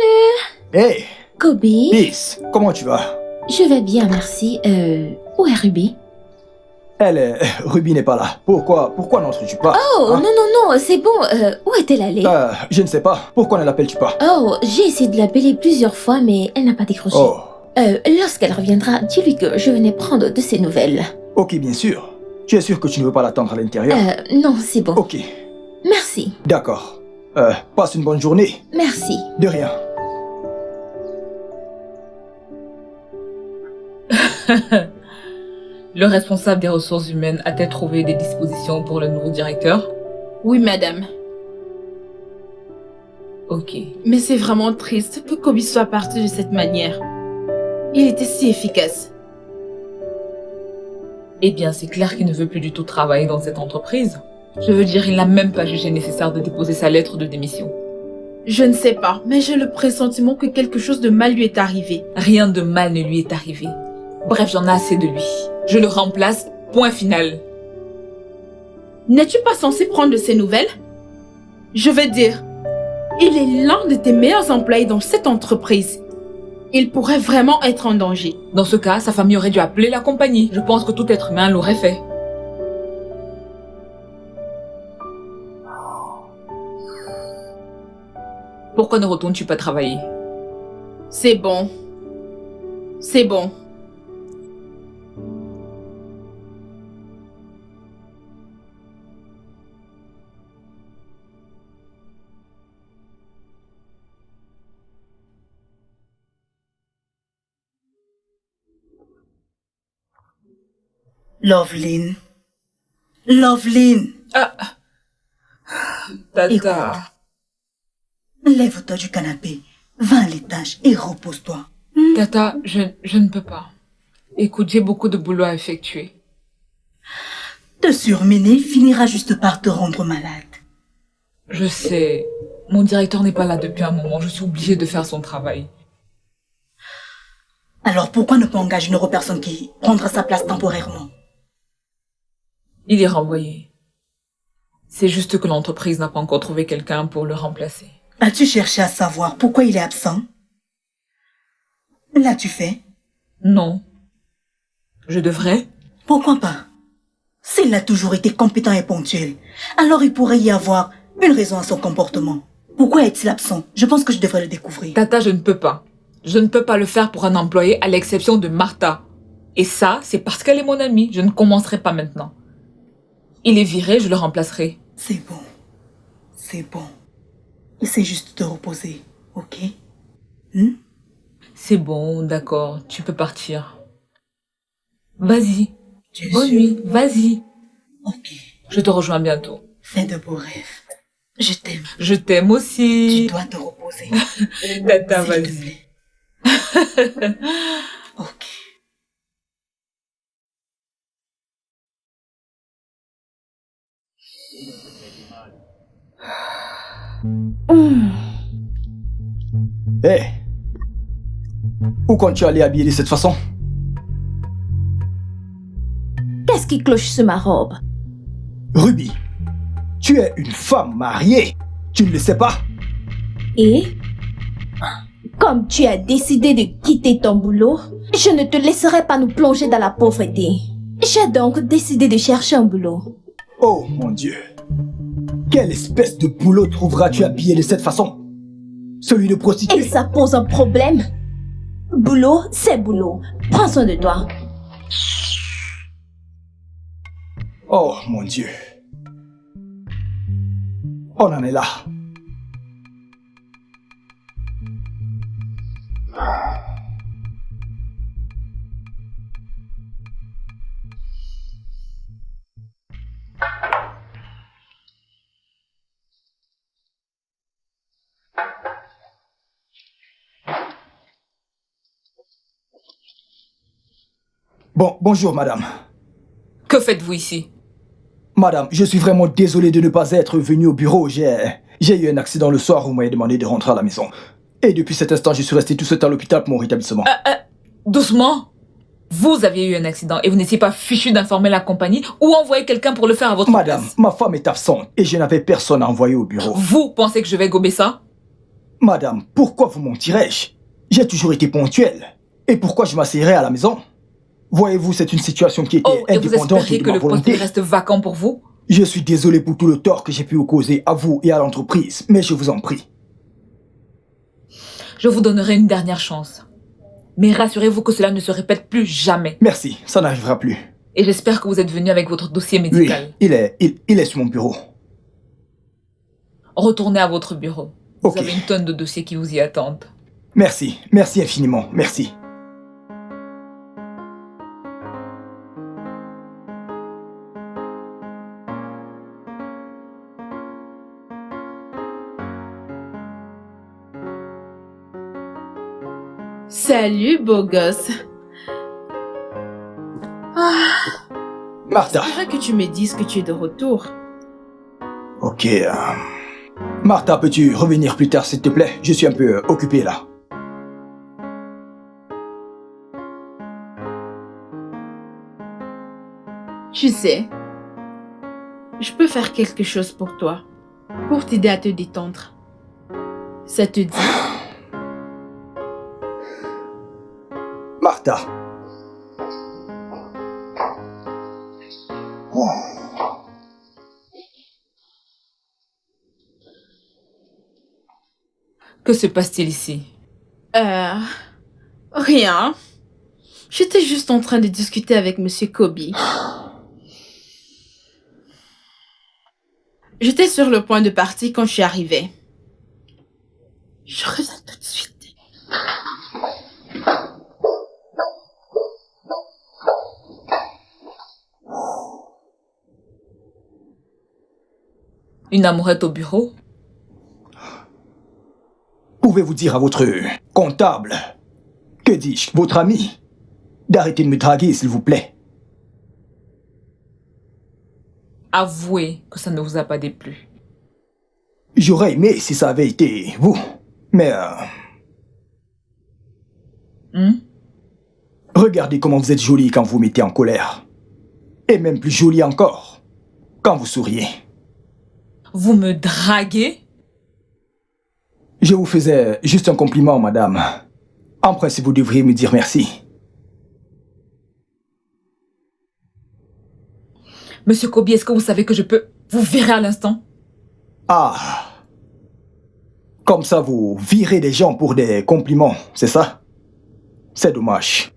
Hey, Kobe. Peace, comment tu vas? Je vais bien, merci. Où est Ruby? Ruby n'est pas là. Pourquoi n'entres-tu pas? Oh, Hein? non, c'est bon. Où est-elle allée? Je ne sais pas. Pourquoi ne l'appelles-tu pas? Oh, j'ai essayé de l'appeler plusieurs fois, mais elle n'a pas décroché. Oh, Lorsqu'elle reviendra, dis-lui que je venais prendre de ses nouvelles. ok, bien sûr. Tu es sûr que tu ne veux pas l'attendre à l'intérieur? Non, c'est bon. Ok, Merci, d'accord. Passe une bonne journée. merci. De rien. Le responsable des ressources humaines a-t-elle trouvé des dispositions pour le nouveau directeur? Oui, madame. Ok. Mais c'est vraiment triste que Kobe soit parti de cette manière. Il était si efficace. Eh bien, c'est clair qu'il ne veut plus du tout travailler dans cette entreprise. Je veux dire, il n'a même pas jugé nécessaire de déposer sa lettre de démission. Je ne sais pas, mais j'ai le pressentiment que quelque chose de mal lui est arrivé. Rien de mal ne lui est arrivé. Bref, j'en ai assez de lui. Je le remplace, point final. N'es-tu pas censé prendre de ses nouvelles? Je veux dire, il est l'un de tes meilleurs employés dans cette entreprise. Il pourrait vraiment être en danger. Dans ce cas, sa famille aurait dû appeler la compagnie. Je pense que tout être humain l'aurait fait. Pourquoi ne retournes-tu pas travailler? C'est bon. C'est bon. Loveline. Loveline. Tata. Lève-toi du canapé. Va à l'étage et repose-toi. Tata, je ne peux pas. Écoute, j'ai beaucoup de boulot à effectuer. Te surmener finira juste par te rendre malade. Je sais. Mon directeur n'est pas là depuis un moment. Je suis obligée de faire son travail. Alors pourquoi ne pas engager une autre personne qui prendra sa place temporairement? Il est renvoyé. C'est juste que l'entreprise n'a pas encore trouvé quelqu'un pour le remplacer. As-tu cherché à savoir pourquoi il est absent? L'as-tu fait? Non. Je devrais? Pourquoi pas? S'il a toujours été compétent et ponctuel, alors il pourrait y avoir une raison à son comportement. Pourquoi est-il absent? Je pense que je devrais le découvrir. Tata, je ne peux pas. Je ne peux pas le faire pour un employé à l'exception de Martha. Et ça, c'est parce qu'elle est mon amie. Je ne commencerai pas maintenant. Il est viré, je le remplacerai. C'est bon. C'est bon. Essaie juste de te reposer, ok? C'est bon, d'accord. Tu peux partir. Vas-y. Tu es Bonne sûr? nuit. Vas-y. Ok. Je te rejoins bientôt. Fais de beaux rêves. Je t'aime. Je t'aime Tu aussi. dois te reposer. Tata, S'il te vas-y. plaît. Ok. Hé, où comptes-tu aller habiller de cette façon? Qu'est-ce qui cloche sur ma robe? Ruby, tu es une femme mariée. Tu ne le sais pas? Et comme tu as décidé de quitter ton boulot, je ne te laisserai pas nous plonger dans la pauvreté. J'ai donc décidé de chercher un boulot. Oh mon Dieu. Quelle espèce de boulot trouveras-tu habillé de cette façon? Celui de Et prostituée? ça pose un problème. Boulot, c'est boulot. Prends soin de toi. Oh mon Dieu. On en est là. Bonjour madame. Que faites-vous ici? Madame, je suis vraiment désolé de ne pas être venu au bureau. J'ai eu un accident le soir où vous m'avez demandé de rentrer à la maison. Et depuis cet instant, je suis resté tout ce temps à l'hôpital pour mon rétablissement. Doucement. Vous aviez eu un accident et vous n'étiez pas fichu d'informer la compagnie ou envoyer quelqu'un pour le faire à votre Madame, place. ma femme est absente et je n'avais personne à envoyer au bureau. Vous pensez que je vais gober ça? Madame, pourquoi vous mentirais-je? J'ai toujours été ponctuel. Et pourquoi je m'asseyerais à la maison? Voyez-vous, c'est une situation qui était Oh, et vous indépendante espérez de que ma le poste volonté. reste vacant pour vous? Je suis désolé pour tout le tort que j'ai pu vous causer à vous et à l'entreprise, mais je vous en prie. Je vous donnerai une dernière chance. Mais rassurez-vous que cela ne se répète plus jamais. Merci, ça n'arrivera plus. Et j'espère que vous êtes venu avec votre dossier Oui, médical. il est sur mon bureau. Retournez à votre bureau. Vous Ok. avez une tonne de dossiers qui vous y attendent. Merci, merci infiniment, merci. Salut, beau gosse. Martha. J'aimerais que tu me dises que tu es de retour. Ok. Martha, peux-tu revenir plus tard, s'il te plaît? Je suis un peu occupé là. Tu sais, je peux faire quelque chose pour toi, pour t'aider à te détendre. Ça te dit? Martha. Que se passe-t-il ici? Rien. J'étais juste en train de discuter avec Monsieur Kobe. J'étais sur le point de partir quand je suis arrivée. Je reviens tout de suite. Une amourette au bureau? Pouvez-vous dire à votre comptable, que dis-je, votre ami, d'arrêter de me draguer, s'il vous plaît? Avouez que ça ne vous a pas déplu. J'aurais aimé si ça avait été vous, mais regardez comment vous êtes jolie quand vous vous mettez en colère. Et même plus jolie encore, quand vous souriez. Vous me draguez? Je vous faisais juste un compliment, madame. En principe, vous devriez me dire merci. Monsieur Kobe, est-ce que vous savez que je peux vous virer à l'instant? Ah. Comme ça, vous virez des gens pour des compliments, c'est ça? C'est dommage.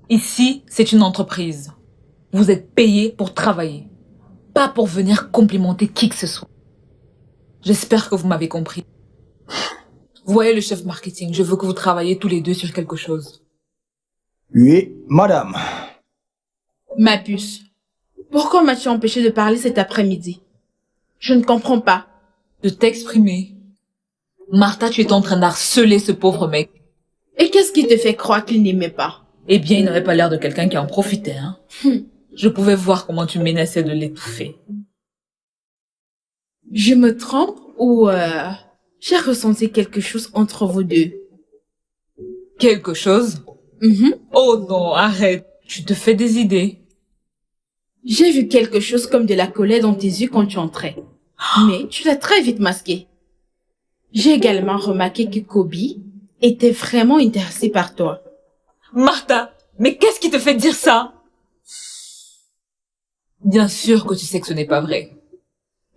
Ici, c'est une entreprise. Vous êtes payé pour travailler, pas pour venir complimenter qui que ce soit. J'espère que vous m'avez compris. Vous voyez le chef marketing, je veux que vous travailliez tous les deux sur quelque chose. Oui, madame. Ma puce, pourquoi m'as-tu empêché de parler cet après-midi? Je ne comprends pas. De t'exprimer. Martha, tu es en train d'harceler ce pauvre mec. Et qu'est-ce qui te fait croire qu'il n'aimait pas? Eh bien, il n'avait pas l'air de quelqu'un qui en profitait, hein. Je pouvais voir comment tu menaçais de l'étouffer. Je me trompe ou j'ai ressenti quelque chose entre vous deux? Quelque chose? Oh non, arrête. Tu te fais des idées. J'ai vu quelque chose comme de la colère dans tes yeux quand tu entrais. Mais tu l'as très vite masqué. J'ai également remarqué que Kobe était vraiment intéressé par toi. Martha, mais qu'est-ce qui te fait dire ça? Bien sûr que tu sais que ce n'est pas vrai.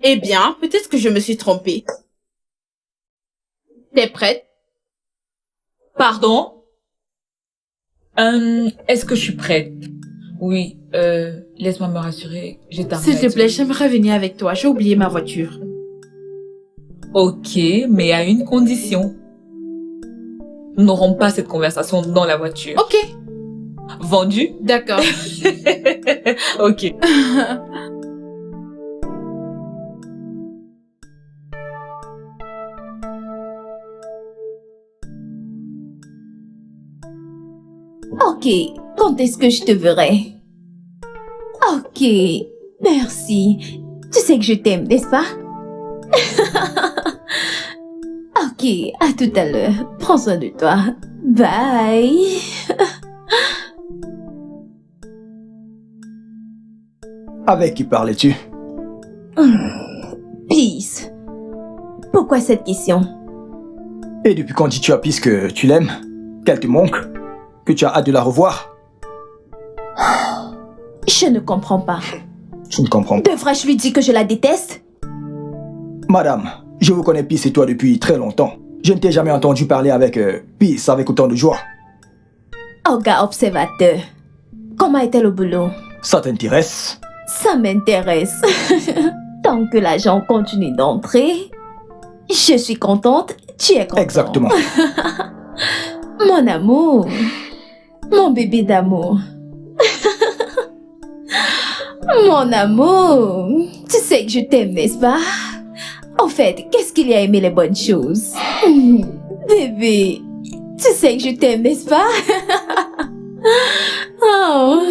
Eh bien, peut-être que je me suis trompée. T'es prête? Pardon? Est-ce que je suis prête? Oui, laisse-moi me rassurer. J'ai terminé. S'il te plaît, j'aimerais venir avec toi. J'ai oublié ma voiture. Ok, mais à une condition. Nous n'aurons pas cette conversation dans la voiture. Ok, Vendu? d'accord. Ok. Ok, quand est-ce que je te verrai? Ok, merci. Tu sais que je t'aime, n'est-ce pas? Ok, à tout à l'heure. Prends soin de toi. Bye. Avec qui parlais-tu? Peace. Pourquoi cette question? Et depuis quand dis-tu à Peace que tu l'aimes? Qu'elle te manque? Que tu as hâte de la revoir? Je ne comprends pas. Je ne comprends pas. Devrais-je lui dire que je la déteste? Madame, je vous connais Peace et toi depuis très longtemps. Je ne t'ai jamais entendu parler avec Peace avec autant de joie. Oh gars observateur. Comment est-elle au boulot? Ça t'intéresse? Ça m'intéresse. Tant que l'argent continue d'entrer, je suis contente, tu es content. Exactement. Mon amour. Mon bébé d'amour. Mon amour. Tu sais que je t'aime, n'est-ce pas? En fait, qu'est-ce qu'il y a aimé les bonnes choses? Bébé, tu sais que je t'aime, n'est-ce pas? Oh.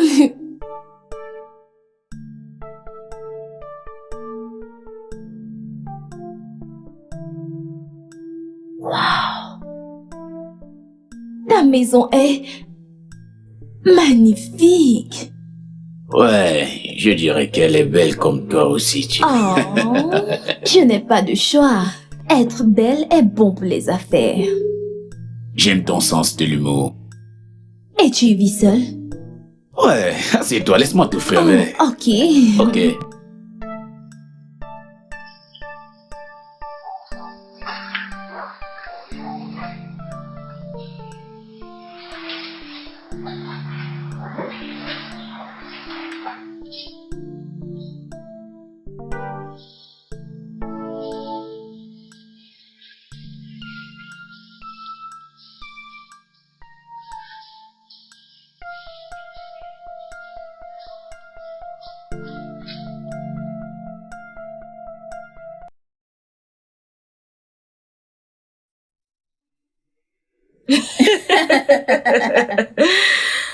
Wow. Ta maison est magnifique. Ouais, je dirais qu'elle est belle comme toi aussi, tu. Oh, je n'ai pas de choix. Être belle est bon pour les affaires. J'aime ton sens de l'humour. Et tu y vis seule? Ouais, assieds-toi, laisse-moi t'offrir. Oh, ok. Ok.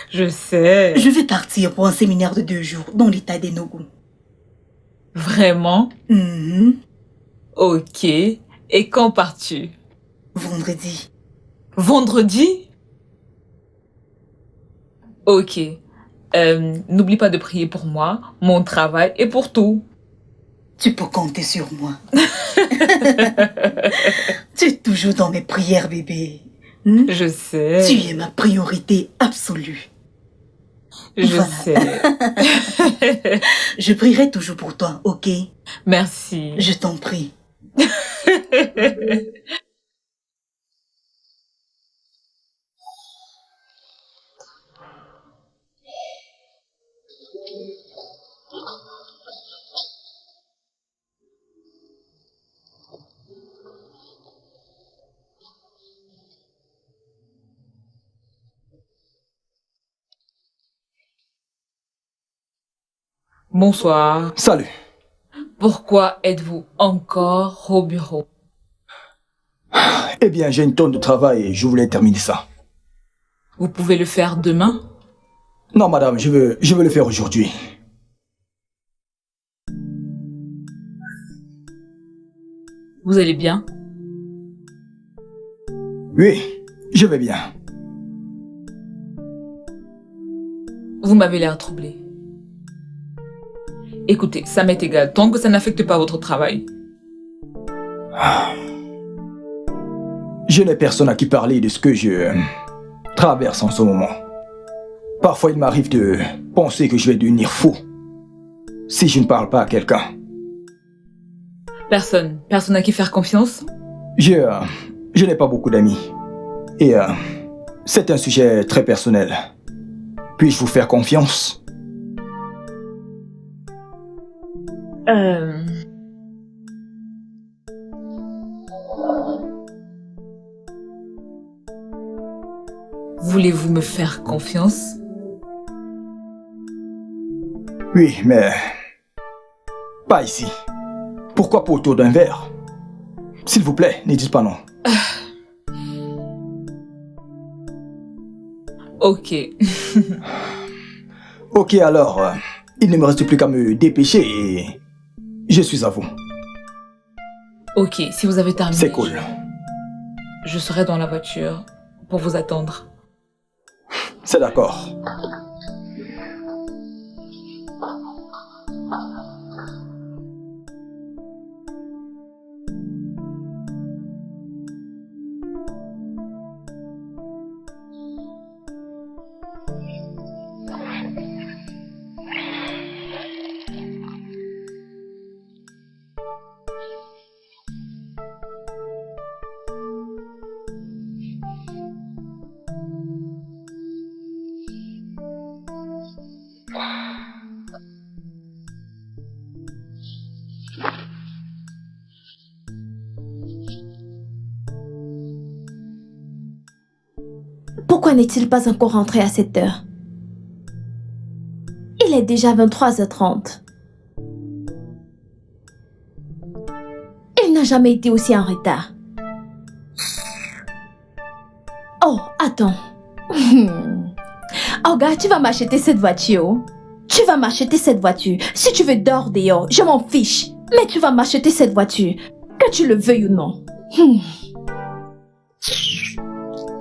Je sais. Je vais partir pour un séminaire de 2 jours dans l'état d'Enugu. Vraiment? Ok. Et quand pars-tu? Vendredi. Vendredi? Ok. N'oublie pas de prier pour moi, mon travail et pour tout. Tu peux compter sur moi. Tu es toujours dans mes prières, bébé. Je sais. Tu es ma priorité absolue. Je Voilà. sais. Je prierai toujours pour toi, ok? Merci. Je t'en prie. Bonsoir. Salut. Pourquoi êtes-vous encore au bureau? Eh bien, j'ai une tonne de travail et je voulais terminer ça. Vous pouvez le faire demain? Non, madame, je veux le faire aujourd'hui. Vous allez bien? Oui, je vais bien. Vous m'avez l'air troublé. Écoutez, ça m'est égal, tant que ça n'affecte pas votre travail. Je n'ai personne à qui parler de ce que je traverse en ce moment. Parfois, il m'arrive de penser que je vais devenir fou si je ne parle pas à quelqu'un. Personne à qui faire confiance? Je n'ai pas beaucoup d'amis. Et c'est un sujet très personnel. Puis-je vous faire confiance? Voulez-vous me faire confiance? Oui, mais pas ici. Pourquoi pas autour d'un verre? S'il vous plaît, ne dites pas non. Ok. Ok, alors, il ne me reste plus qu'à me dépêcher et je suis à vous. Ok, si vous avez terminé. C'est cool. Je serai dans la voiture pour vous attendre. C'est d'accord. Pourquoi n'est-il pas encore rentré à cette heure? Il est déjà 23h30. Il n'a jamais été aussi en retard. Oh, attends. Oh, gars, tu vas m'acheter cette voiture. Tu vas m'acheter cette voiture. Si tu veux dehors, dehors, je m'en fiche. Mais tu vas m'acheter cette voiture. Que tu le veuilles ou non.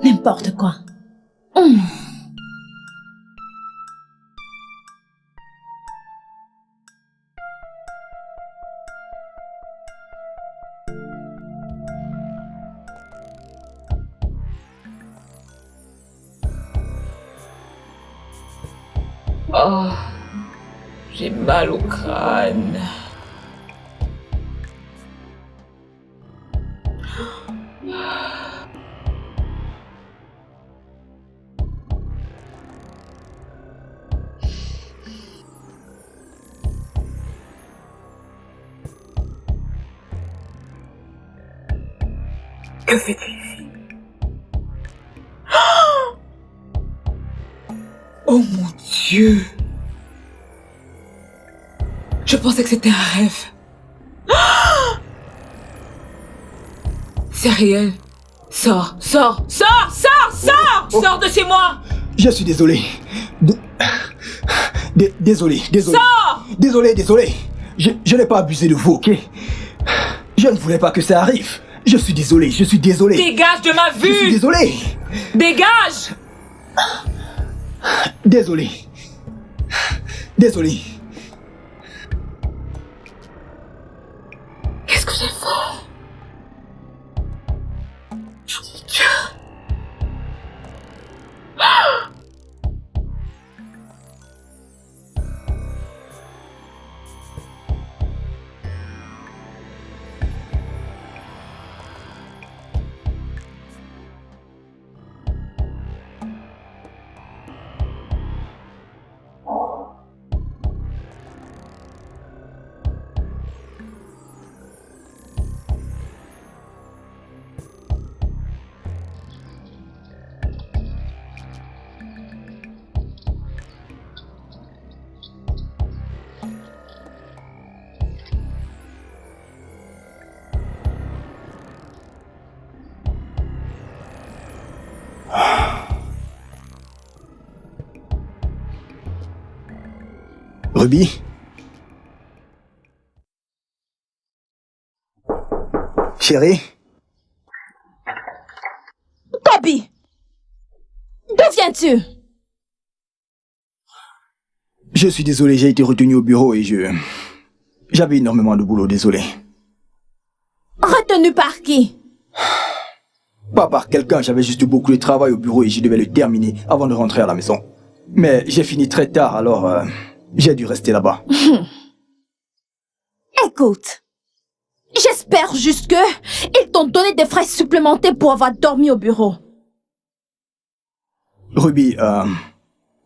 N'importe quoi. Oh, j'ai mal au crâne. Que fait-il ici? Oh mon Dieu! Je pensais que c'était un rêve. C'est réel. Sors, sors, sors, sors, sors! Sors de chez moi! Je suis désolé. Désolé. Sors! Désolé. Je n'ai pas abusé de vous, ok? Je ne voulais pas que ça arrive. Je suis désolé. Dégage de ma vue! Je suis désolé. Dégage! Désolé. Qu'est-ce que j'ai fait? Ruby? Chérie? Kobe! D'où viens-tu? Je suis désolé, j'ai été retenu au bureau et j'avais énormément de boulot, désolé. Retenu par qui? Pas par quelqu'un, j'avais juste beaucoup de travail au bureau et je devais le terminer avant de rentrer à la maison. Mais j'ai fini très tard, alors j'ai dû rester là-bas. Écoute, j'espère juste que ils t'ont donné des frais supplémentaires pour avoir dormi au bureau. Ruby,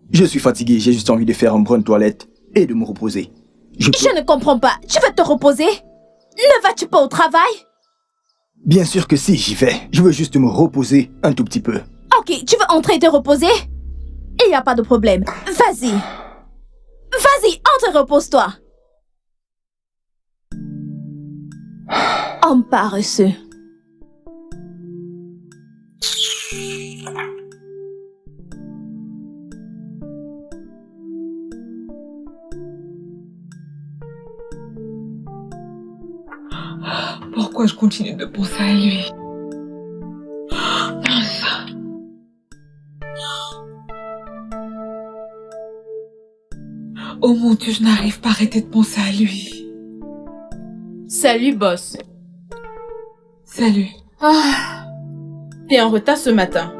je suis fatigué, j'ai juste envie de faire une bonne toilette et de me reposer. Je ne comprends pas, tu veux te reposer? Ne vas-tu pas au travail? Bien sûr que si, j'y vais. Je veux juste me reposer un tout petit peu. Ok, tu veux entrer et te reposer? Il n'y a pas de problème. Vas-y. Vas-y, entre et repose-toi. Homme paresseux. Pourquoi je continue de penser à lui? Oh mon Dieu, je n'arrive pas à arrêter de penser à lui. Salut, boss. Salut. T'es en retard ce matin.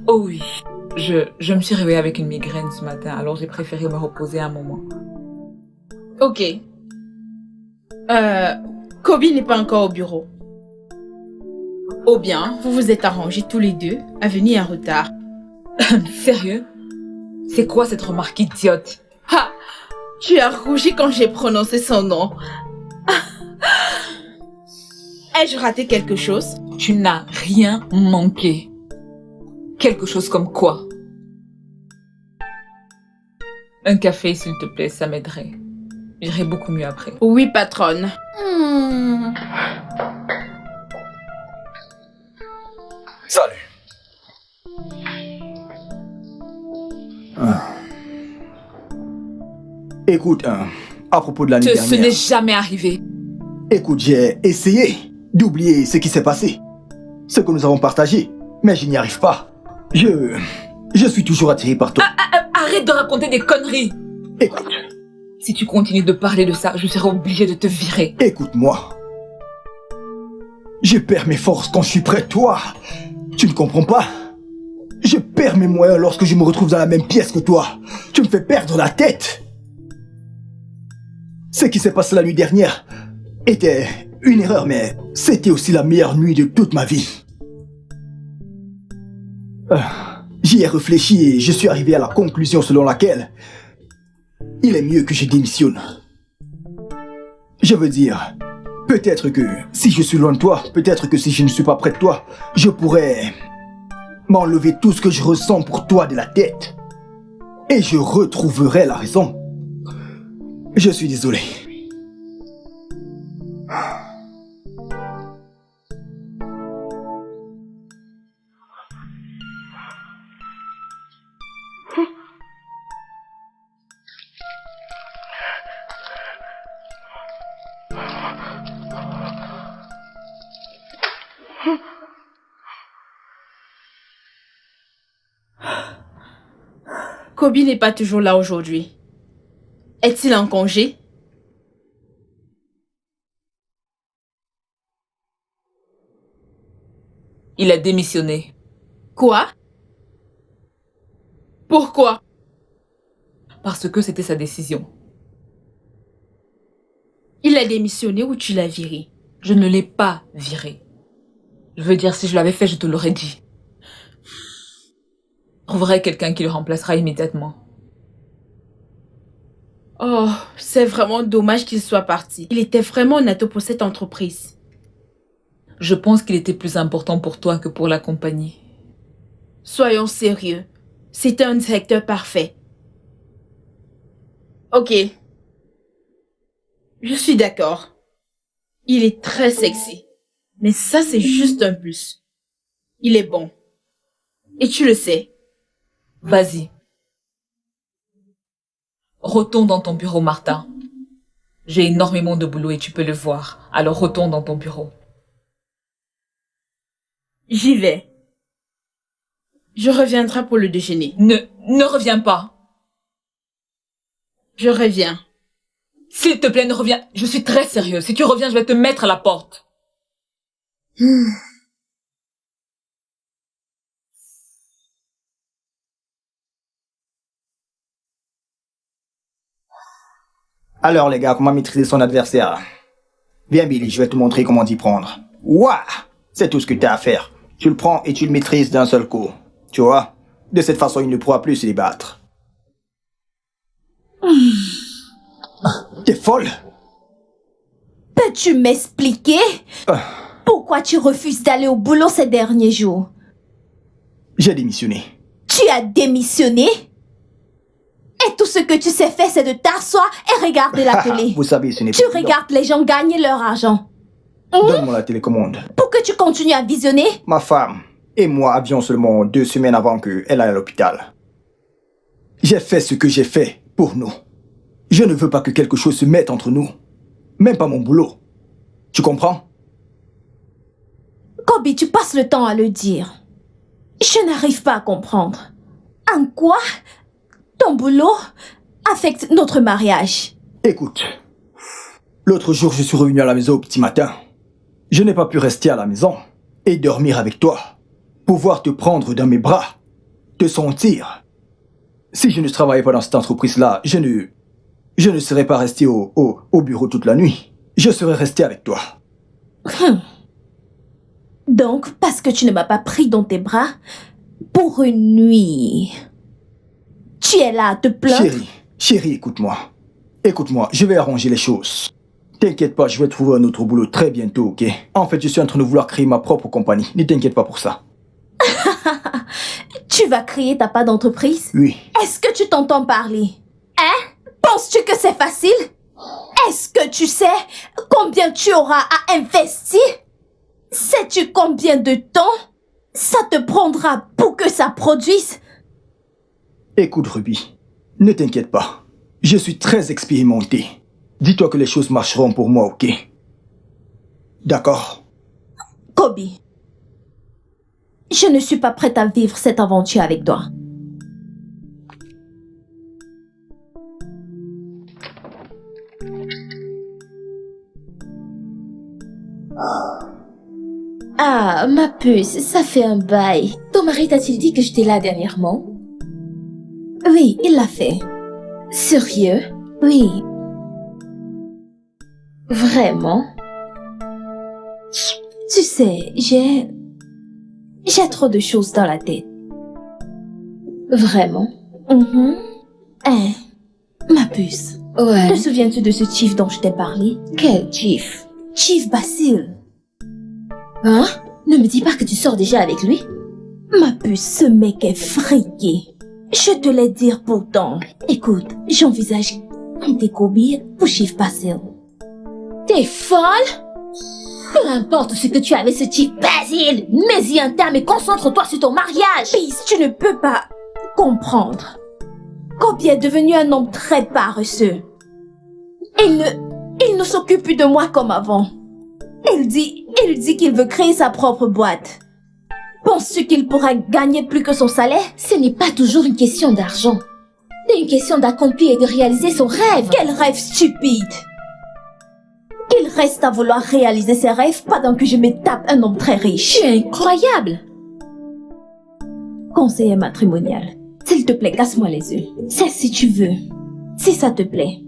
Oh oui. Je me suis réveillée avec une migraine ce matin, alors j'ai préféré me reposer un moment. Ok. Kobe n'est pas encore au bureau. Ou bien, vous vous êtes arrangés tous les deux à venir en retard. Sérieux? C'est quoi cette remarque idiote? Ha! Tu as rougi quand j'ai prononcé son nom. Ai-je raté quelque chose? Tu n'as rien manqué. Quelque chose comme quoi? Un café, s'il te plaît, ça m'aiderait. J'irai beaucoup mieux après. Oui, patronne. Salut. Écoute, à propos de l'année dernière... Ce n'est jamais arrivé. Écoute, j'ai essayé d'oublier ce qui s'est passé, ce que nous avons partagé, mais je n'y arrive pas. Je suis toujours attiré par toi. Arrête de raconter des conneries. Écoute. Si tu continues de parler de ça, je serai obligée de te virer. Écoute-moi. Je perds mes forces quand je suis près de toi. Tu ne comprends pas? Je perds mes moyens lorsque je me retrouve dans la même pièce que toi. Tu me fais perdre la tête. Ce qui s'est passé la nuit dernière était une erreur, mais c'était aussi la meilleure nuit de toute ma vie. J'y ai réfléchi et je suis arrivé à la conclusion selon laquelle il est mieux que je démissionne. Je veux dire, peut-être que si je suis loin de toi, peut-être que si je ne suis pas près de toi, je pourrais m'enlever tout ce que je ressens pour toi de la tête. Et je retrouverai la raison. Je suis désolé. Kobe n'est pas toujours là aujourd'hui. Est-il en congé? Il a démissionné. Quoi? Pourquoi? Parce que c'était sa décision. Il a démissionné ou tu l'as viré? Je ne l'ai pas viré. Je veux dire, si je l'avais fait, je te l'aurais dit. Je trouverai quelqu'un qui le remplacera immédiatement. Oh, c'est vraiment dommage qu'il soit parti. Il était vraiment un atout pour cette entreprise. Je pense qu'il était plus important pour toi que pour la compagnie. Soyons sérieux. C'était un directeur parfait. Ok. Je suis d'accord. Il est très sexy. Mais ça, c'est juste un plus. Il est bon. Et tu le sais. Vas-y. Retourne dans ton bureau, Martha. J'ai énormément de boulot et tu peux le voir. Alors retourne dans ton bureau. J'y vais. Je reviendrai pour le déjeuner. Ne reviens pas. Je reviens. S'il te plaît, ne reviens. Je suis très sérieuse. Si tu reviens, je vais te mettre à la porte. Alors les gars, comment maîtriser son adversaire? Viens Billy, je vais te montrer comment t'y prendre. Ouah! C'est tout ce que t'as à faire. Tu le prends et tu le maîtrises d'un seul coup. Tu vois? De cette façon, il ne pourra plus se débattre. T'es folle? Peux-tu m'expliquer pourquoi tu refuses d'aller au boulot ces derniers jours? J'ai démissionné. Tu as démissionné? Et tout ce que tu sais faire, c'est de t'asseoir et regarder la télé. Vous savez, ce n'est pas Tu évident. regardes les gens gagner leur argent. Donne-moi la télécommande. Pour que tu continues à visionner? Ma femme et moi avions seulement 2 semaines avant qu'elle aille à l'hôpital. J'ai fait ce que j'ai fait pour nous. Je ne veux pas que quelque chose se mette entre nous. Même pas mon boulot. Tu comprends? Kobe, tu passes le temps à le dire. Je n'arrive pas à comprendre. En quoi ton boulot affecte notre mariage? Écoute, l'autre jour je suis revenu à la maison au petit matin. Je n'ai pas pu rester à la maison et dormir avec toi. Pouvoir te prendre dans mes bras. Te sentir. Si je ne travaillais pas dans cette entreprise-là, je ne serais pas resté au bureau toute la nuit. Je serais resté avec toi. Donc, parce que tu ne m'as pas pris dans tes bras pour une nuit, tu es là à te plaindre? Chérie, écoute-moi. Écoute-moi, je vais arranger les choses. T'inquiète pas, je vais trouver un autre boulot très bientôt, ok? En fait, je suis en train de vouloir créer ma propre compagnie. Ne t'inquiète pas pour ça. Tu vas créer ta part d'entreprise? Oui. Est-ce que tu t'entends parler? Hein? Penses-tu que c'est facile? Est-ce que tu sais combien tu auras à investir? Sais-tu combien de temps ça te prendra pour que ça produise? Écoute, Ruby, ne t'inquiète pas. Je suis très expérimenté. Dis-toi que les choses marcheront pour moi, ok? D'accord? Kobe, je ne suis pas prête à vivre cette aventure avec toi. Ah, ma puce, ça fait un bail. Ton mari t'a-t-il dit que j'étais là dernièrement? Oui, il l'a fait. Sérieux? Oui. Vraiment? Tu sais, j'ai trop de choses dans la tête. Vraiment? Hein, ma puce. Ouais. Te souviens-tu de ce chief dont je t'ai parlé? Quel chief? Chief Basil. Hein? Ne me dis pas que tu sors déjà avec lui? Ma puce, ce mec est friqué. Je te l'ai dit pourtant. Écoute, j'envisage quitter Kobe pour Chief Basil. T'es folle? Peu importe ce que tu as avec ce type Basile, mets-y un terme et concentre-toi sur ton mariage. Peace, tu ne peux pas comprendre. Kobe est devenu un homme très paresseux. Il Il ne s'occupe plus de moi comme avant. Il dit qu'il veut créer sa propre boîte. Penses-tu qu'il pourra gagner plus que son salaire? Ce n'est pas toujours une question d'argent. C'est une question d'accomplir et de réaliser son rêve. Quel rêve stupide! Il reste à vouloir réaliser ses rêves pendant que je me tape un homme très riche. Tu es incroyable. Conseiller matrimonial, s'il te plaît, casse-moi les yeux. C'est si tu veux. Si ça te plaît.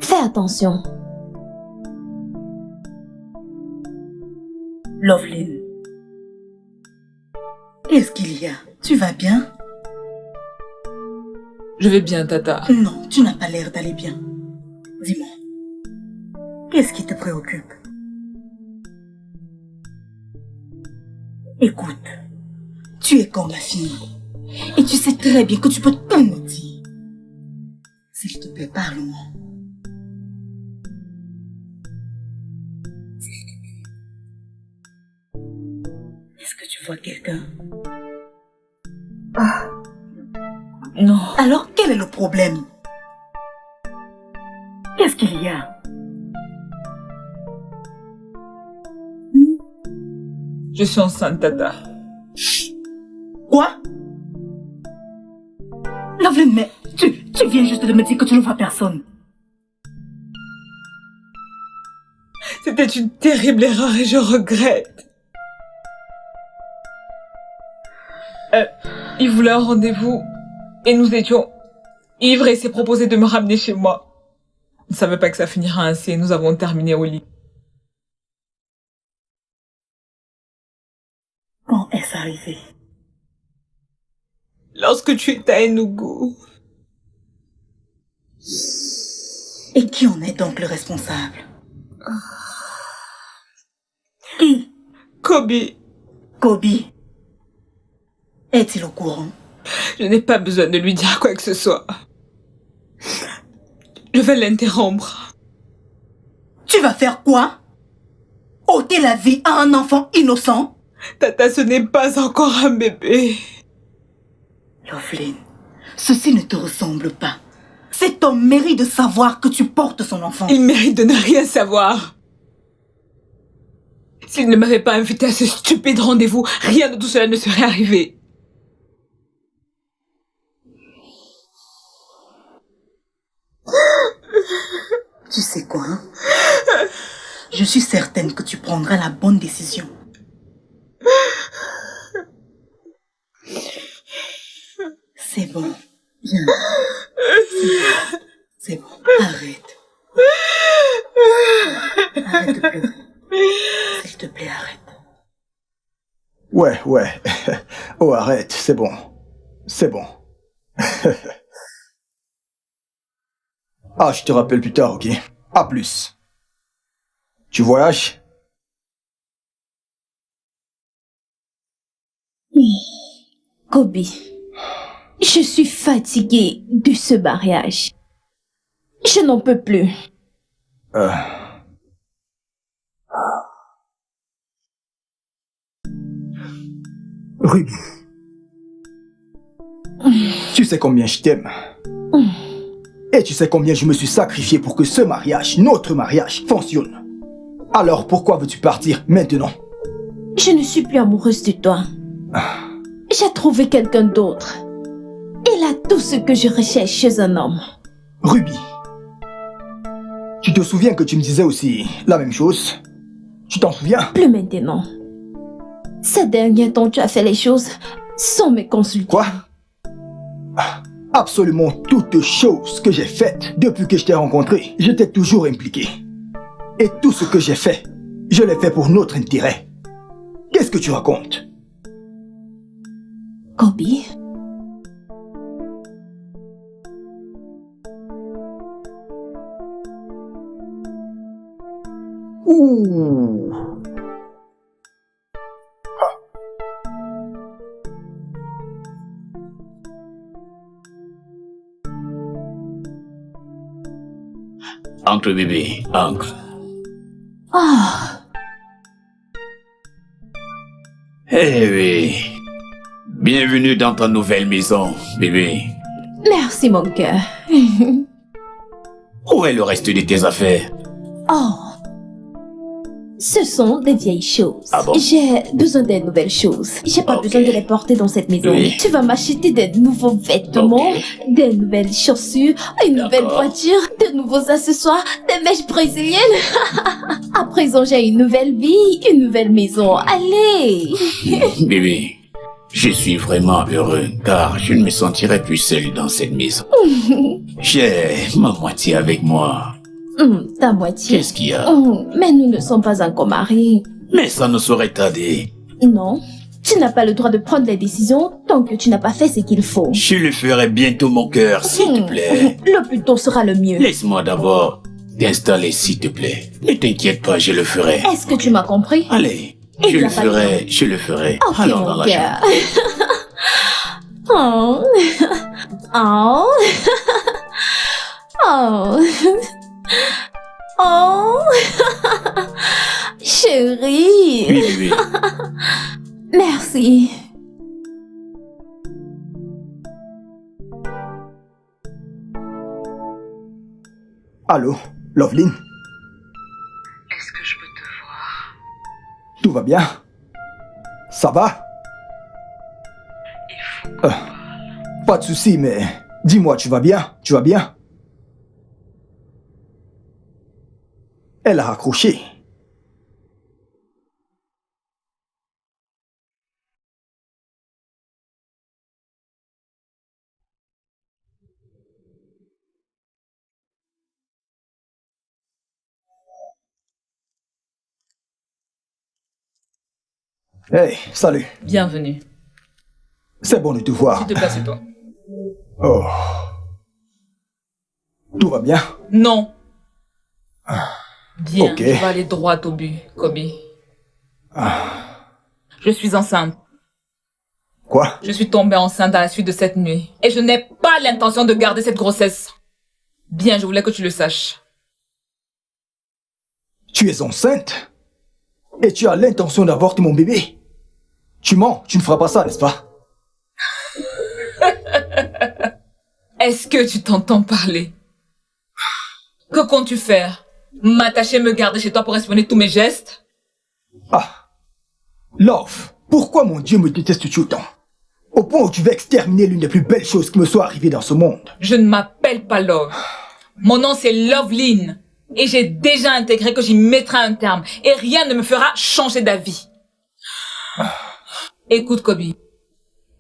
Fais attention. Loveline. Qu'est-ce qu'il y a? Tu vas bien? Je vais bien, Tata. Non, tu n'as pas l'air d'aller bien. Dis-moi. Qu'est-ce qui te préoccupe? Écoute, tu es comme ma fille. Et tu sais très bien que tu peux tout me dire. S'il te plaît, parle-moi. Est-ce que tu vois quelqu'un? Non. Alors, quel est le problème? Qu'est-ce qu'il y a? Je suis enceinte, Tata. Quoi? Loveline, mais tu viens juste de me dire que tu ne vois personne. C'était une terrible erreur et je regrette. Il voulait un rendez-vous et nous étions ivres et il s'est proposé de me ramener chez moi. Je ne savais pas que ça finirait ainsi et nous avons terminé au lit. Quand est-ce arrivé? Lorsque tu étais à Enugu. Et qui en est donc le responsable? Qui? Kobe. Kobe. Est-il au courant? Je n'ai pas besoin de lui dire quoi que ce soit. Je vais l'interrompre. Tu vas faire quoi? Ôter la vie à un enfant innocent? Tata, ce n'est pas encore un bébé. Loveline, ceci ne te ressemble pas. C'est ton mérite de savoir que tu portes son enfant. Il mérite de ne rien savoir. S'il ne m'avait pas invité à ce stupide rendez-vous, rien de tout cela ne serait arrivé. Tu sais quoi, hein? Je suis certaine que tu prendras la bonne décision. C'est bon. Viens. C'est bon. Arrête. Arrête de pleurer. S'il te plaît, arrête. Ouais. Oh, arrête, c'est bon. C'est bon. Ah, je te rappelle plus tard, ok? À plus. Tu voyages? Kobe, je suis fatiguée de ce mariage. Je n'en peux plus. Ruby. Tu sais combien je t'aime. Et tu sais combien je me suis sacrifié pour que ce mariage, notre mariage, fonctionne. Alors pourquoi veux-tu partir maintenant? Je ne suis plus amoureuse de toi. J'ai trouvé quelqu'un d'autre. Il a tout ce que je recherche chez un homme. Ruby. Tu te souviens que tu me disais aussi la même chose? Tu t'en souviens? Plus maintenant. Ces derniers temps, tu as fait les choses sans me consulter. Quoi? Absolument toutes choses que j'ai faites depuis que je t'ai rencontré, je t'ai toujours impliqué. Et tout ce que j'ai fait, je l'ai fait pour notre intérêt. Qu'est-ce que tu racontes? Kobe? Ouh. Entre bébé, entre. Ah, Eh oui. Bienvenue dans ta nouvelle maison, bébé. Merci, mon cœur. Où est le reste de tes affaires? Oh, ce sont des vieilles choses. Ah bon? J'ai besoin des nouvelles choses. J'ai pas Ok. besoin de les porter dans cette maison. Oui. Tu vas m'acheter des nouveaux vêtements, Ok. des nouvelles chaussures, une nouvelle D'accord. voiture, de nouveaux accessoires, des mèches brésiliennes. À présent, j'ai une nouvelle vie, une nouvelle maison. Allez! Bébé, je suis vraiment heureux car je ne me sentirai plus seul dans cette maison. J'ai ma moitié avec moi. Ta moitié. Qu'est-ce qu'il y a? Mais nous ne sommes pas encore mariés. Mais ça ne saurait tarder. Non. Tu n'as pas le droit de prendre les décisions tant que tu n'as pas fait ce qu'il faut. Je le ferai bientôt, mon cœur, s'il te plaît. Le plus tôt sera le mieux. Laisse-moi d'abord t'installer, s'il te plaît. Ne t'inquiète pas, je le ferai. Est-ce que tu m'as compris? Allez, Il je y le a pas ferai, je le ferai. Ok, Allons dans mon la chambre. cœur. Oh. Oh. Oh. Oh. Chérie. Oui, bébé. Merci. Allô, Loveline? Est-ce que je peux te voir? Tout va bien? Ça va? Il faut qu'on parle. Pas de souci, mais dis-moi, tu vas bien? Tu vas bien? Elle a raccroché. Hey, salut. Bienvenue. C'est bon de te voir. S'il te plaît, c'est toi. Oh. Tout va bien? Non. Bien, Ok. je vais aller droit au but, Kobe. Je suis enceinte. Quoi? Je suis tombée enceinte à la suite de cette nuit. Et je n'ai pas l'intention de garder cette grossesse. Bien, je voulais que tu le saches. Tu es enceinte? Et tu as l'intention d'avorter mon bébé? Tu mens, tu ne feras pas ça, n'est-ce pas? Est-ce que tu t'entends parler? Que comptes-tu faire? M'attacher, me garder chez toi pour espionner tous mes gestes? Ah. Love, pourquoi mon Dieu me détestes-tu autant? Au point où tu veux exterminer l'une des plus belles choses qui me soit arrivée dans ce monde. Je ne m'appelle pas Love. Mon nom c'est Loveline. Et j'ai déjà intégré que j'y mettrai un terme. Et rien ne me fera changer d'avis. Écoute, Kobe.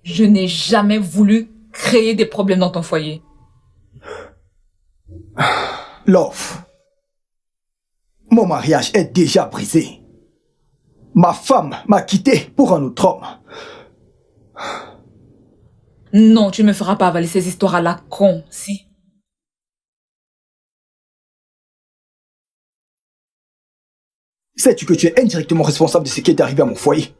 Je n'ai jamais voulu créer des problèmes dans ton foyer. Love, mon mariage est déjà brisé. Ma femme m'a quitté pour un autre homme. Non, tu ne me feras pas avaler ces histoires à la con, si. Sais-tu que tu es indirectement responsable de ce qui est arrivé à mon foyer?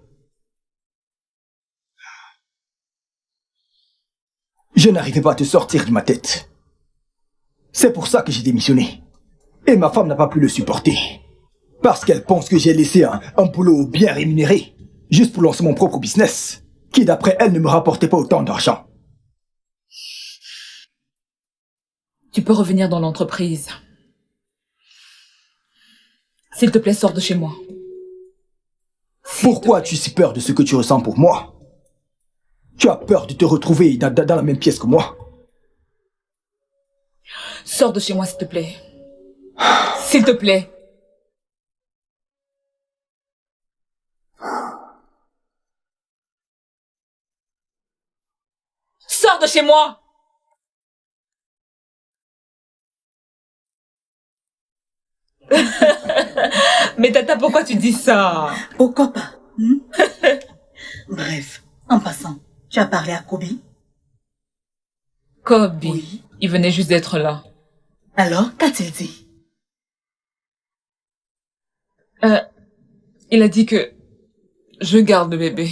Je n'arrivais pas à te sortir de ma tête. C'est pour ça que j'ai démissionné. Et ma femme n'a pas pu le supporter. Parce qu'elle pense que j'ai laissé un boulot bien rémunéré, juste pour lancer mon propre business, qui d'après elle ne me rapportait pas autant d'argent. Tu peux revenir dans l'entreprise. S'il te plaît, sors de chez moi. Pourquoi as-tu si peur de ce que tu ressens pour moi? Tu as peur de te retrouver dans la même pièce que moi? Sors de chez moi, s'il te plaît. S'il te plaît. Sors de chez moi! Mais Tata, pourquoi tu dis ça? Pourquoi pas? Bref, en passant, tu as parlé à Kobe? Kobe, Oui. il venait juste d'être là. Alors, qu'a-t-il dit? Il a dit que je garde le bébé.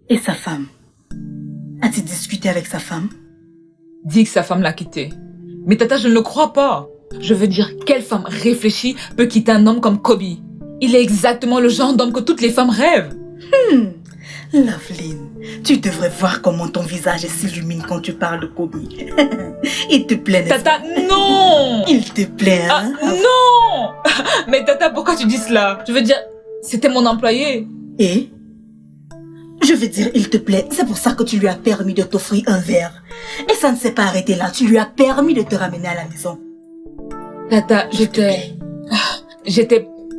Et sa femme? As-tu discuté avec sa femme? Dit que sa femme l'a quitté. Mais Tata, je ne le crois pas. Je veux dire, quelle femme réfléchie peut quitter un homme comme Kobe? Il est exactement le genre d'homme que toutes les femmes rêvent. Loveline, tu devrais voir comment ton visage s'illumine quand tu parles de Kobe. Il te plaît, n'est-ce Tata, pas? non! Il te plaît, Ah, hein? non! Mais Tata, pourquoi tu dis cela? Je veux dire, c'était mon employé. Et? Je veux dire, il te plaît. C'est pour ça que tu lui as permis de t'offrir un verre. Et ça ne s'est pas arrêté là. Tu lui as permis de te ramener à la maison. Tata, j'étais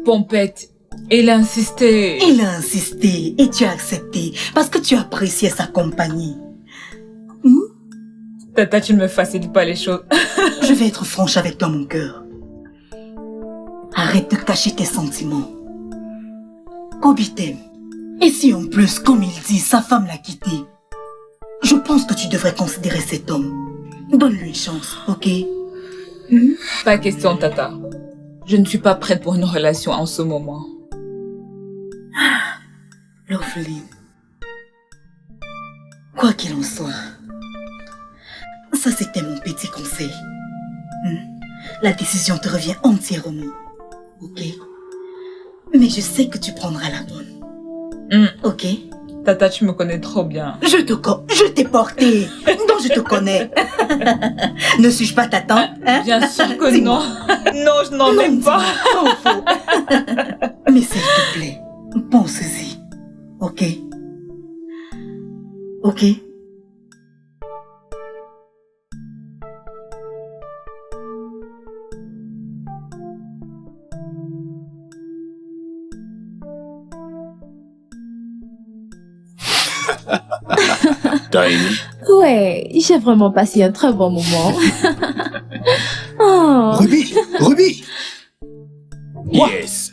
pompette. Et il a insisté. Il a insisté et tu as accepté parce que tu appréciais sa compagnie. Tata, tu ne me facilites pas les choses. Je vais être franche avec toi, mon cœur. Arrête de cacher tes sentiments. Kobe t'aime. Et si en plus, comme il dit, sa femme l'a quitté, je pense que tu devrais considérer cet homme. Donne-lui une chance, ok? Pas question, Tata. Je ne suis pas prête pour une relation en ce moment. Lovely. Quoi qu'il en soit, ça c'était mon petit conseil. La décision te revient entièrement, ok? Mais je sais que tu prendras la bonne. Ok? Tata, tu me connais trop bien. Je t'ai porté, donc je te connais. Ne suis-je pas ta tante, hein? Bien sûr que non. Non, je n'en ai pas. Mais s'il te plaît, pense-y, ok? Ok? T'as aimé? Ouais, j'ai vraiment passé un très bon moment. Oh. Ruby! Quoi? Yes.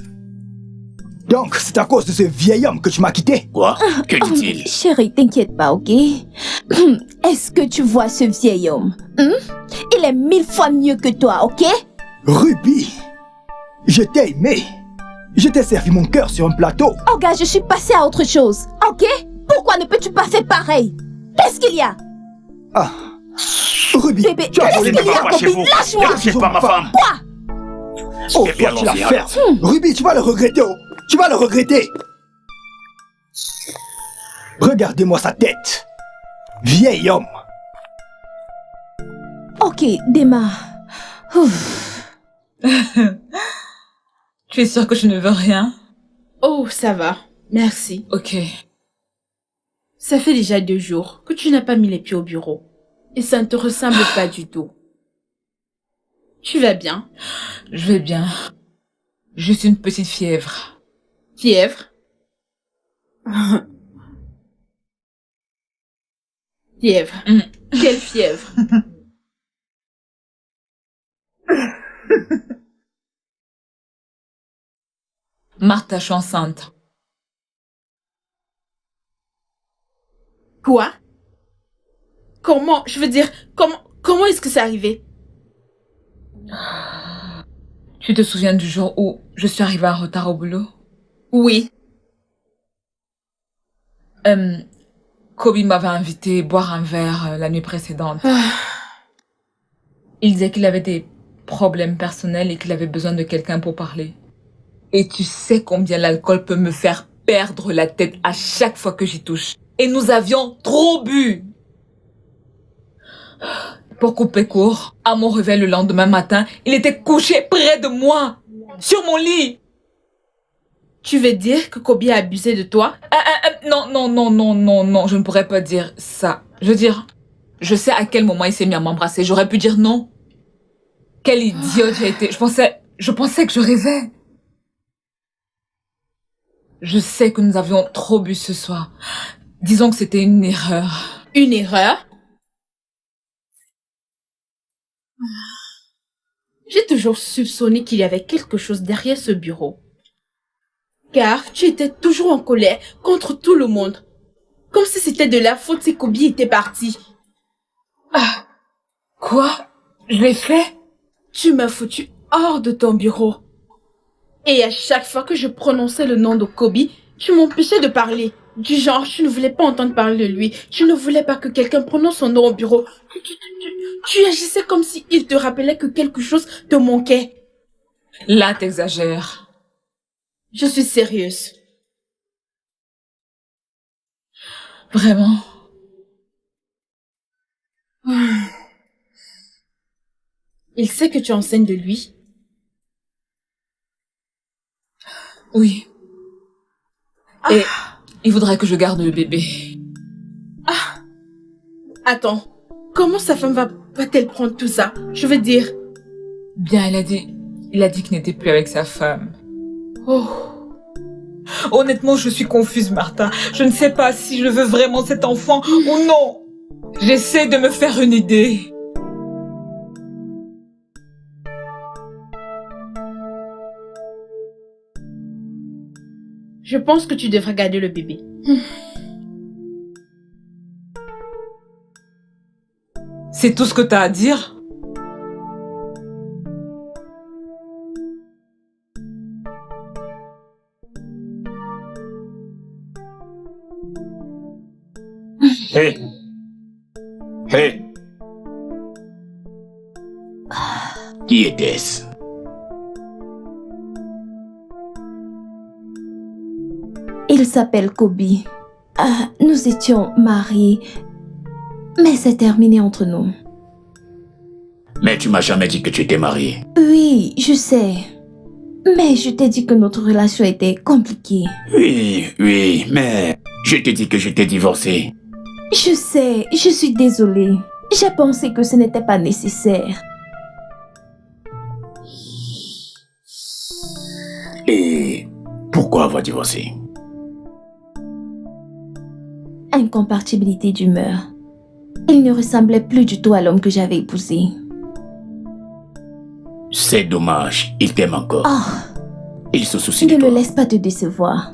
Donc, c'est à cause de ce vieil homme que tu m'as quitté? Quoi? Que dit-il? Chérie, t'inquiète pas, ok? Est-ce que tu vois ce vieil homme? Il est 1000 fois mieux que toi, ok? Ruby! Je t'ai aimé! Je t'ai servi mon cœur sur un plateau! Oh gars, je suis passée à autre chose, ok? Pourquoi ne peux-tu pas faire pareil? Qu'est-ce qu'il y a? Ah! Ruby! Bébé, Tu as qu'est-ce volé qu'il y ma a, femme! pas chez vous. Lâche-moi! Ne touchez pas ma femme. Quoi? Oh, Eh bien, toi, tu la allons-y, fermes! Ruby, tu vas le regretter! Oh. Tu vas le regretter! Regardez-moi sa tête! Vieil homme! Ok, démarre. Ouf. Tu es sûre que je ne veux rien? Oh, ça va. Merci. Ok. Ça fait déjà 2 jours que tu n'as pas mis les pieds au bureau. Et ça ne te ressemble pas du tout. Tu vas bien? Je vais bien. Juste une petite fièvre. Fièvre? Fièvre. Quelle fièvre? Martha, je suis enceinte. Quoi? Comment? Je veux dire, comment est-ce que c'est arrivé? Tu te souviens du jour où je suis arrivée en retard au boulot? Oui. Kobe m'avait invité boire un verre la nuit précédente. Il disait qu'il avait des problèmes personnels et qu'il avait besoin de quelqu'un pour parler. Et tu sais combien l'alcool peut me faire perdre la tête à chaque fois que j'y touche. Et nous avions trop bu. Pour couper court, à mon réveil le lendemain matin, il était couché près de moi, sur mon lit. Tu veux dire que Kobe a abusé de toi? Non, je ne pourrais pas dire ça. Je veux dire, je sais à quel moment il s'est mis à m'embrasser. J'aurais pu dire non. Quel idiote j'ai été. Je pensais que je rêvais. Je sais que nous avions trop bu ce soir. Disons que c'était une erreur. Une erreur? J'ai toujours soupçonné qu'il y avait quelque chose derrière ce bureau. Car tu étais toujours en colère contre tout le monde. Comme si c'était de la faute si Kobe était parti. Ah, quoi? Je l'ai fait? Tu m'as foutu hors de ton bureau. Et à chaque fois que je prononçais le nom de Kobe, tu m'empêchais de parler. Du genre, tu ne voulais pas entendre parler de lui. Tu ne voulais pas que quelqu'un prononce son nom au bureau. Tu agissais comme si il te rappelait que quelque chose te manquait. Là, t'exagères. Je suis sérieuse. Vraiment. Il sait que tu enseignes de lui. Oui. Et il voudrait que je garde le bébé. Attends, comment sa femme va-t-elle prendre tout ça? Je veux dire... Bien, il a dit qu'il n'était plus avec sa femme. Oh... Honnêtement, je suis confuse, Martha. Je ne sais pas si je veux vraiment cet enfant ou non. J'essaie de me faire une idée. Je pense que tu devrais garder le bébé. C'est tout ce que t'as à dire? Hé! Hé! Qui était-ce? Il s'appelle Kobe. Nous étions mariés, mais c'est terminé entre nous. Mais tu m'as jamais dit que tu étais mariée. Oui, je sais. Mais je t'ai dit que notre relation était compliquée. Oui, mais je t'ai dit que j'étais divorcée. Je sais, je suis désolée. J'ai pensé que ce n'était pas nécessaire. Et pourquoi avoir divorcé? Incompatibilité d'humeur. Il ne ressemblait plus du tout à l'homme que j'avais épousé. C'est dommage, il t'aime encore. Il se soucie de Ne toi. le laisse pas te décevoir.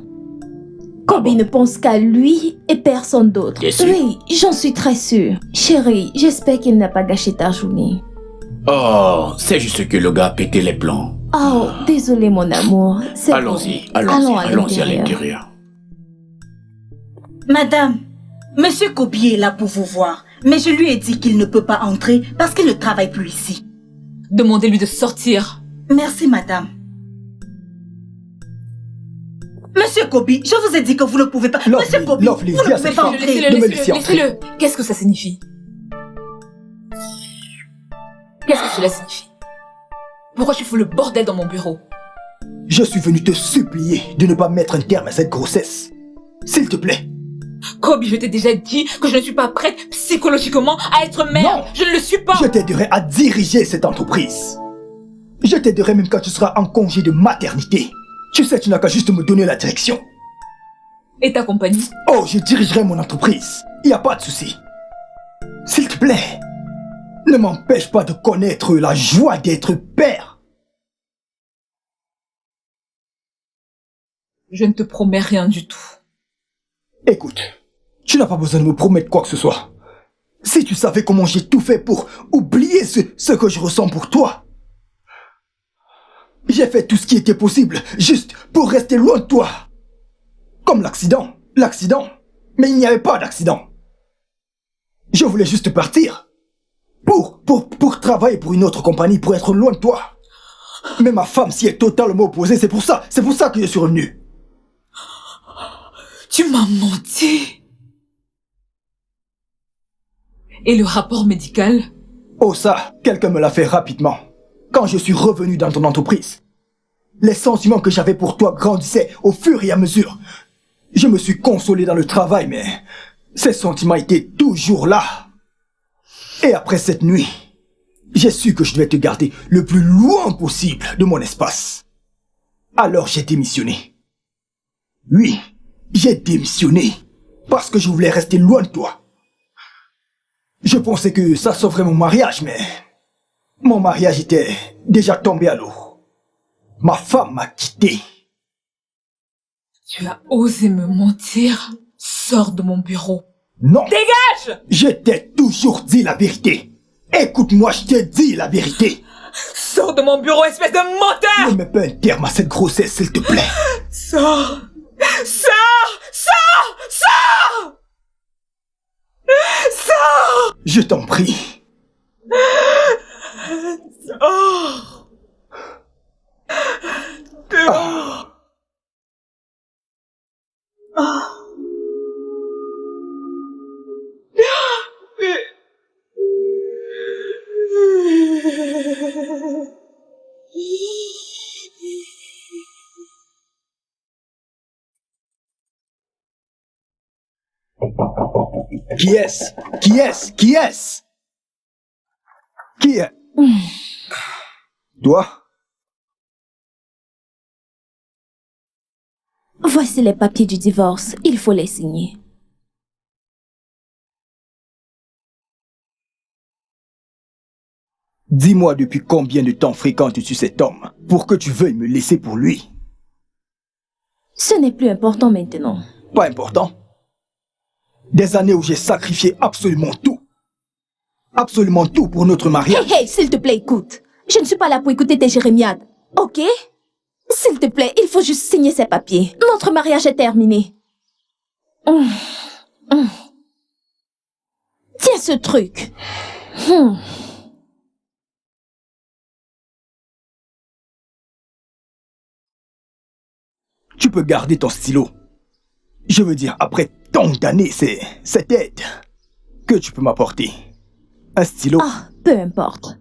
Kobe ne pense qu'à lui et personne d'autre. T'es sûre? Oui, j'en suis très sûre. Chérie, j'espère qu'il n'a pas gâché ta journée. Oh, c'est juste que le gars a pété les plombs. Oh, désolé mon amour. C'est Allons-y, bon. allons-y à l'intérieur. Madame, Monsieur Kobe est là pour vous voir. Mais je lui ai dit qu'il ne peut pas entrer parce qu'il ne travaille plus ici. Demandez-lui de sortir. Merci, madame. Monsieur Kobe, je vous ai dit que vous ne pouvez pas... Monsieur Kobe, Lovely, vous dis ne à pouvez cette pas femme. entrer. Ne me laissez entrer. Laissez-le. Qu'est-ce que ça signifie? Qu'est-ce que cela signifie? Pourquoi tu fous le bordel dans mon bureau? Je suis venu te supplier de ne pas mettre un terme à cette grossesse. S'il te plaît. Kobe, je t'ai déjà dit que je ne suis pas prête psychologiquement à être mère. Non. Je ne le suis pas. Je t'aiderai à diriger cette entreprise. Je t'aiderai même quand tu seras en congé de maternité. Tu sais, tu n'as qu'à juste me donner la direction. Et ta compagnie? Oh, je dirigerai mon entreprise. Il n'y a pas de souci. S'il te plaît, ne m'empêche pas de connaître la joie d'être père. Je ne te promets rien du tout. Écoute, tu n'as pas besoin de me promettre quoi que ce soit. Si tu savais comment j'ai tout fait pour oublier ce que je ressens pour toi. J'ai fait tout ce qui était possible, juste pour rester loin de toi. Comme l'accident. Mais il n'y avait pas d'accident. Je voulais juste partir. Pour travailler pour une autre compagnie, pour être loin de toi. Mais ma femme s'y est totalement opposée, c'est pour ça que je suis revenu. Tu m'as menti. Et le rapport médical? Oh ça, quelqu'un me l'a fait rapidement. Quand je suis revenu dans ton entreprise. Les sentiments que j'avais pour toi grandissaient au fur et à mesure. Je me suis consolé dans le travail, mais ces sentiments étaient toujours là. Et après cette nuit, j'ai su que je devais te garder le plus loin possible de mon espace. Alors j'ai démissionné. Oui, j'ai démissionné parce que je voulais rester loin de toi. Je pensais que ça sauverait mon mariage, mais mon mariage était déjà tombé à l'eau. Ma femme m'a quitté. Tu as osé me mentir. Sors de mon bureau. Non. Dégage! Je t'ai toujours dit la vérité. Écoute-moi, je t'ai dit la vérité. Sors de mon bureau, espèce de menteur! Ne mets pas un terme à cette grossesse, s'il te plaît. Sors! Sors! Sors! Sors! Sors! Je t'en prie. Sors! Dehors! Qui est-ce? Qui est-ce? Qui est-ce? Qui est? Toi? Voici les papiers du divorce. Il faut les signer. Dis-moi depuis combien de temps fréquentes-tu cet homme pour que tu veuilles me laisser pour lui? Ce n'est plus important maintenant. Pas important. Des années où j'ai sacrifié absolument tout. Absolument tout pour notre mariage. Hey, hey, s'il te plaît, écoute. Je ne suis pas là pour écouter tes jérémiades. Ok? S'il te plaît, il faut juste signer ces papiers. Notre mariage est terminé. Tiens ce truc. Tu peux garder ton stylo. Je veux dire, après tant d'années, c'est cette aide que tu peux m'apporter. Un stylo. Ah, peu importe.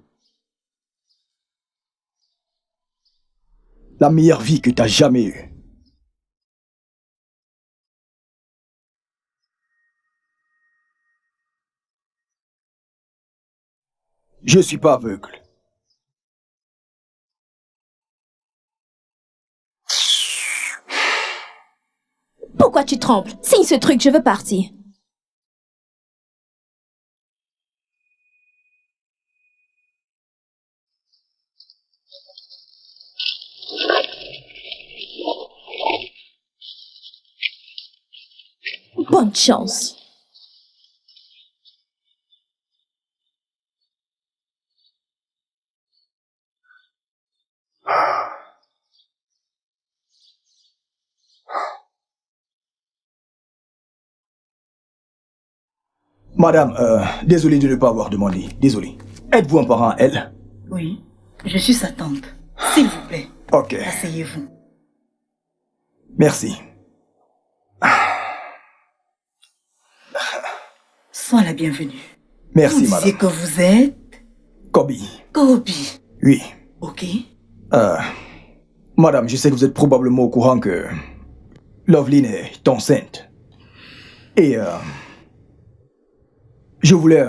La meilleure vie que t'as jamais eue. Je suis pas aveugle. Pourquoi tu trembles? Signe ce truc, je veux partir. Bonne chance. Madame, désolé de ne pas avoir demandé. Désolé. Êtes-vous un parent à elle? Oui, je suis sa tante. S'il vous plaît, Ok. asseyez-vous. Merci. Sois la bienvenue. Merci, Vous disiez madame. que vous êtes Kobi. Kobi. Oui. Ok. Madame, je sais que vous êtes probablement au courant que Loveline est enceinte. Et je voulais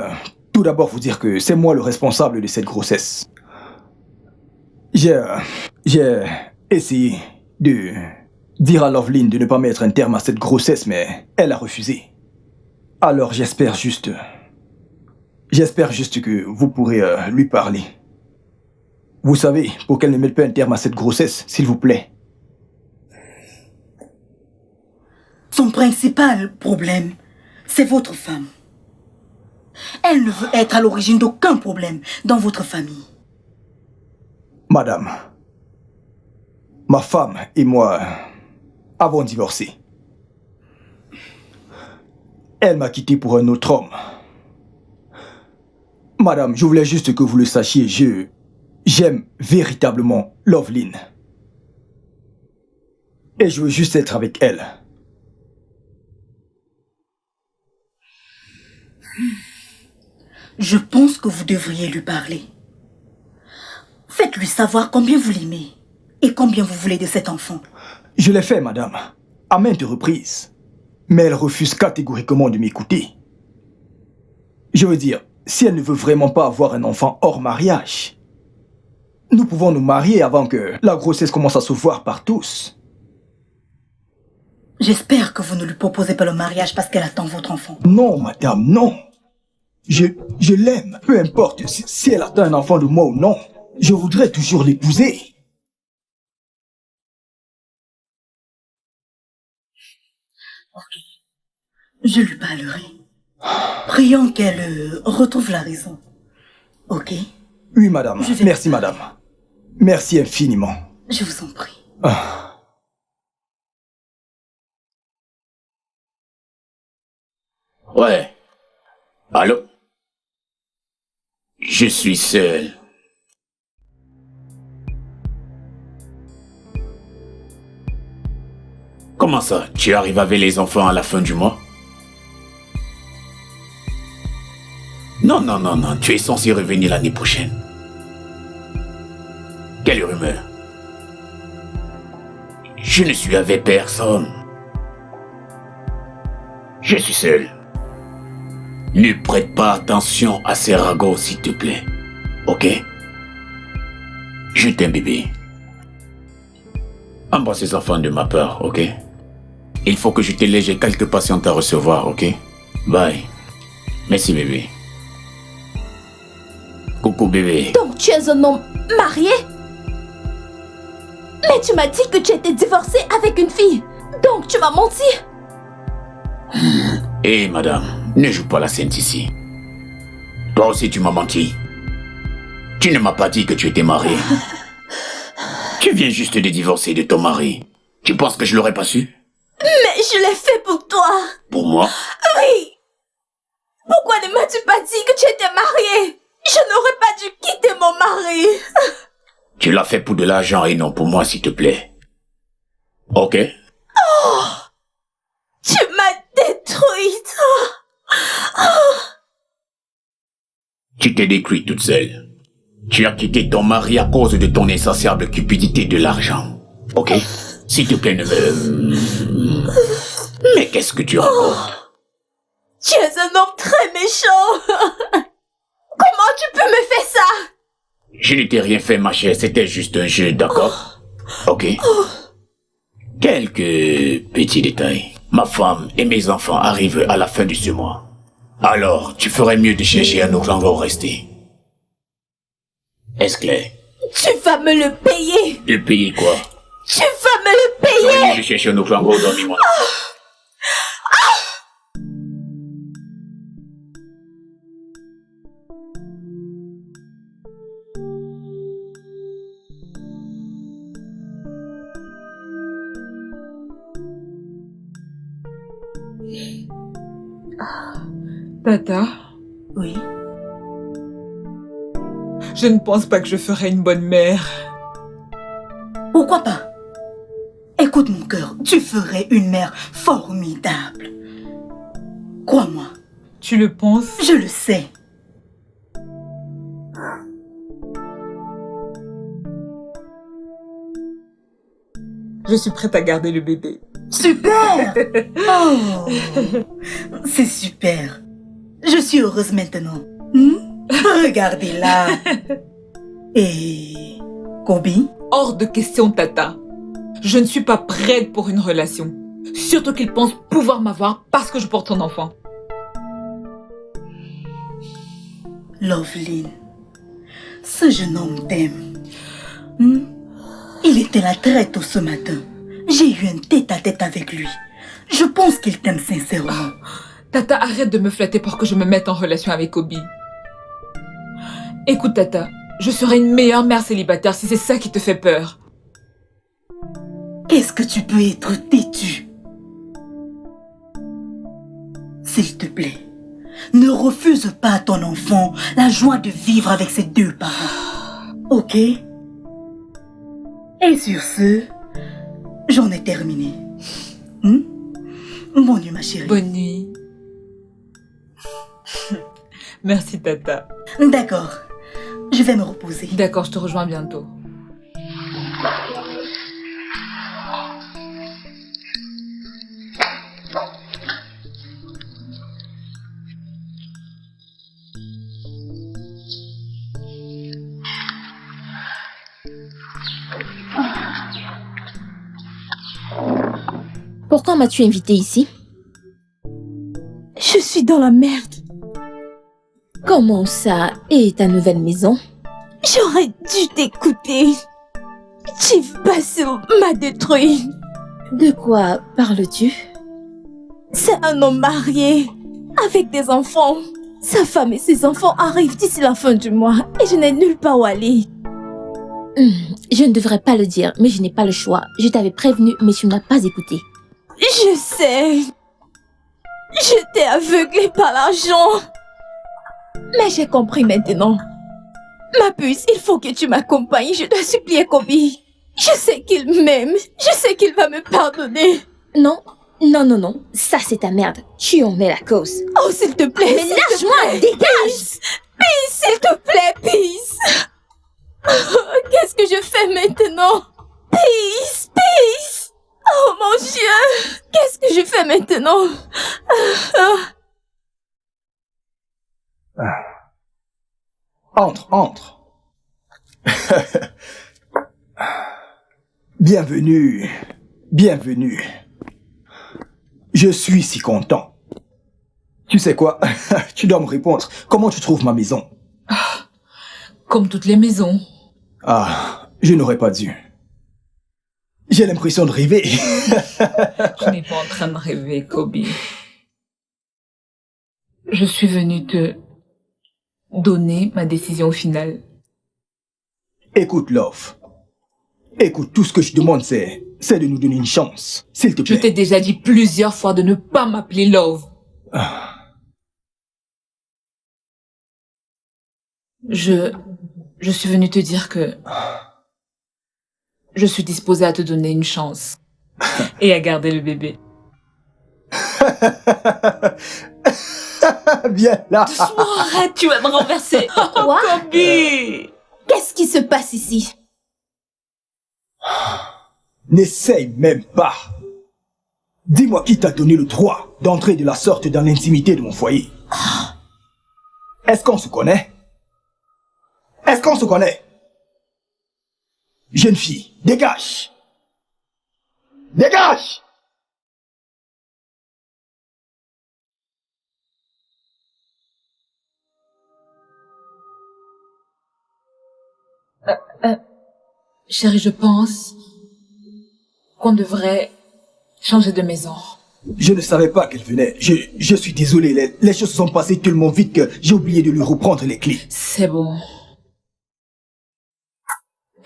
tout d'abord vous dire que c'est moi le responsable de cette grossesse. J'ai essayé de dire à Loveline de ne pas mettre un terme à cette grossesse, mais elle a refusé. Alors j'espère juste que vous pourrez lui parler. Vous savez, pour qu'elle ne mette pas un terme à cette grossesse, s'il vous plaît. Son principal problème, c'est votre femme. Elle ne veut être à l'origine d'aucun problème dans votre famille. Madame, ma femme et moi avons divorcé. Elle m'a quitté pour un autre homme. Madame, je voulais juste que vous le sachiez, j'aime véritablement Loveline. Et je veux juste être avec elle. Je pense que vous devriez lui parler. Faites-lui savoir combien vous l'aimez et combien vous voulez de cet enfant. Je l'ai fait, madame, à maintes reprises. Mais elle refuse catégoriquement de m'écouter. Je veux dire, si elle ne veut vraiment pas avoir un enfant hors mariage, nous pouvons nous marier avant que la grossesse commence à se voir par tous. J'espère que vous ne lui proposez pas le mariage parce qu'elle attend votre enfant. Non, madame, non. Je l'aime, peu importe si elle attend un enfant de moi ou non. Je voudrais toujours l'épouser. Ok. Je lui parlerai. Prions qu'elle retrouve la raison. Ok? Oui, madame. Merci, madame. Merci infiniment. Je vous en prie. Ouais. Allô? Je suis seul. Comment ça? Tu arrives avec les enfants à la fin du mois? Non, tu es censé revenir l'année prochaine. Quelle rumeur? Je ne suis avec personne. Je suis seul. Ne prête pas attention à ces ragots, s'il te plaît. Ok? Je t'aime, bébé. Embrasse ces enfants de ma part, ok? Il faut que je te laisse, j'ai quelques patientes à recevoir, ok? Bye. Merci, bébé. Coucou, bébé. Donc tu es un homme marié? Mais tu m'as dit que tu étais divorcé avec une fille. Donc tu m'as menti. Hé, madame, ne joue pas la sainte ici. Toi aussi, tu m'as menti. Tu ne m'as pas dit que tu étais mariée. Tu viens juste de divorcer de ton mari. Tu penses que je l'aurais pas su? Mais je l'ai fait pour toi. Pour moi? Oui. Pourquoi ne m'as-tu pas dit que tu étais marié? Je n'aurais pas dû quitter mon mari. Tu l'as fait pour de l'argent et non pour moi, s'il te plaît. Ok? Oh, tu m'as détruite. Tu t'es détruite toute seule. Tu as quitté ton mari à cause de ton insatiable cupidité de l'argent. Ok? S'il te plaît, ne me... Mais qu'est-ce que tu racontes? Tu es un homme très méchant. Comment tu peux me faire ça? Je ne t'ai rien fait, ma chère. C'était juste un jeu, d'accord? Ok? Quelques petits détails. Ma femme et mes enfants arrivent à la fin de ce mois. Alors, tu ferais mieux de chercher un autre endroit où rester. Est-ce clair? Tu vas me le payer. Le payer quoi? Tu vas me le Tu ferais payer. mieux de chercher un autre endroit où dormir, moi. Tata, Oui. je ne pense pas que je ferai une bonne mère. Pourquoi pas? Écoute mon cœur, tu ferais une mère formidable. Crois-moi, Tu le penses? je le sais. Je suis prête à garder le bébé. Super! Oh, c'est super. Je suis heureuse maintenant. Regardez-la. Et... Kobi? Hors de question, Tata. Je ne suis pas prête pour une relation. Surtout qu'il pense pouvoir m'avoir parce que je porte son enfant. Loveline, ce jeune homme t'aime. Il était là très tôt ce matin. J'ai eu un tête-à-tête avec lui. Je pense qu'il t'aime sincèrement. Tata, arrête de me flatter pour que je me mette en relation avec Obi. Écoute, Tata, je serai une meilleure mère célibataire si c'est ça qui te fait peur. Qu'est-ce que tu peux être têtu? S'il te plaît, ne refuse pas à ton enfant la joie de vivre avec ses deux parents. Ok? Et sur ce, j'en ai terminé. Bonne nuit, ma chérie. Bonne nuit. Merci, Tata. D'accord. Je vais me reposer. D'accord, je te rejoins bientôt. Pourquoi m'as-tu invité ici? Je suis dans la merde. Comment ça? Et ta nouvelle maison? J'aurais dû t'écouter. Chief Basil m'a détruit. De quoi parles-tu? C'est un homme marié, avec des enfants. Sa femme et ses enfants arrivent d'ici la fin du mois et je n'ai nulle part où aller. Je ne devrais pas le dire, mais je n'ai pas le choix. Je t'avais prévenu, mais tu ne m'as pas écouté. Je sais. J'étais aveuglée par l'argent. Mais j'ai compris maintenant. Ma puce, il faut que tu m'accompagnes. Je dois supplier Kobi. Je sais qu'il m'aime. Je sais qu'il va me pardonner. Non, non, non, non. Ça, c'est ta merde. Tu en es la cause. Oh, s'il te plaît. Mais lâche-moi, dégage! Peace, s'il te plaît, Peace. Qu'est-ce que je fais? fais maintenant? Peace, peace! Oh mon Dieu! Qu'est-ce que je fais maintenant? Entre, entre. Bienvenue, bienvenue. Je suis si content. Tu sais quoi? Tu dois me répondre. Comment tu trouves ma maison? Comme toutes les maisons. Ah, je n'aurais pas dû. J'ai l'impression de rêver. Je n'ai pas en train de rêver, Kobe. Je suis venue te donner ma décision finale. Écoute, Love. Écoute, tout ce que je demande, c'est de nous donner une chance. S'il te Je plaît. t'ai déjà dit plusieurs fois de ne pas m'appeler Love. Je suis venue te dire que je suis disposée à te donner une chance et à garder le bébé. Viens là. Doucement, arrête, tu vas me renverser. Quoi? Kobe! Qu'est-ce qui se passe ici? N'essaye même pas. Dis-moi qui t'a donné le droit d'entrer de la sorte dans l'intimité de mon foyer. Est-ce qu'on se connaît? Est-ce qu'on se connaît? Jeune fille, dégage! Dégage! Chérie, je pense qu'on devrait changer de maison. Je ne savais pas qu'elle venait. Je suis désolé, les choses se sont passées tellement vite que j'ai oublié de lui reprendre les clés. C'est bon.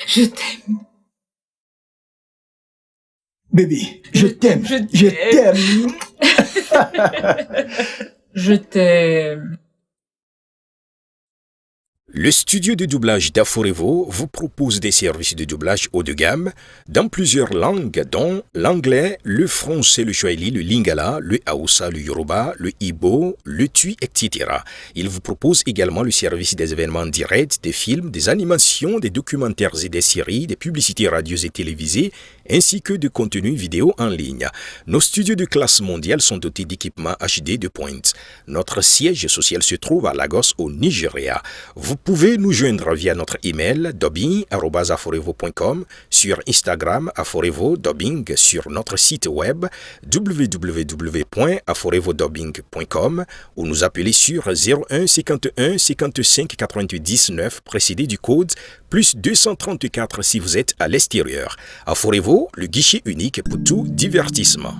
Je t'aime. Bébé, je t'aime. je Je t'aime. t'aime. Je t'aime. Le studio de doublage d'Aforevo vous propose des services de doublage haut de gamme dans plusieurs langues, dont l'anglais, le français, le swahili, le lingala, le hausa, le yoruba, le igbo, le tui, etc. Il vous propose également le service des événements directs, des films, des animations, des documentaires et des séries, des publicités radios et télévisées, ainsi que de contenus vidéo en ligne. Nos studios de classe mondiale sont dotés d'équipements HD de pointe. Notre siège social se trouve à Lagos, au Nigeria. Vous pouvez nous joindre via notre email dubbing@aforevo.com, sur Instagram Aforevo Dubbing, sur notre site web www.aforevodubbing.com ou nous appeler sur 01 51 55 90 9 précédé du code plus 234 si vous êtes à l'extérieur. Aforevo, le guichet unique pour tout divertissement.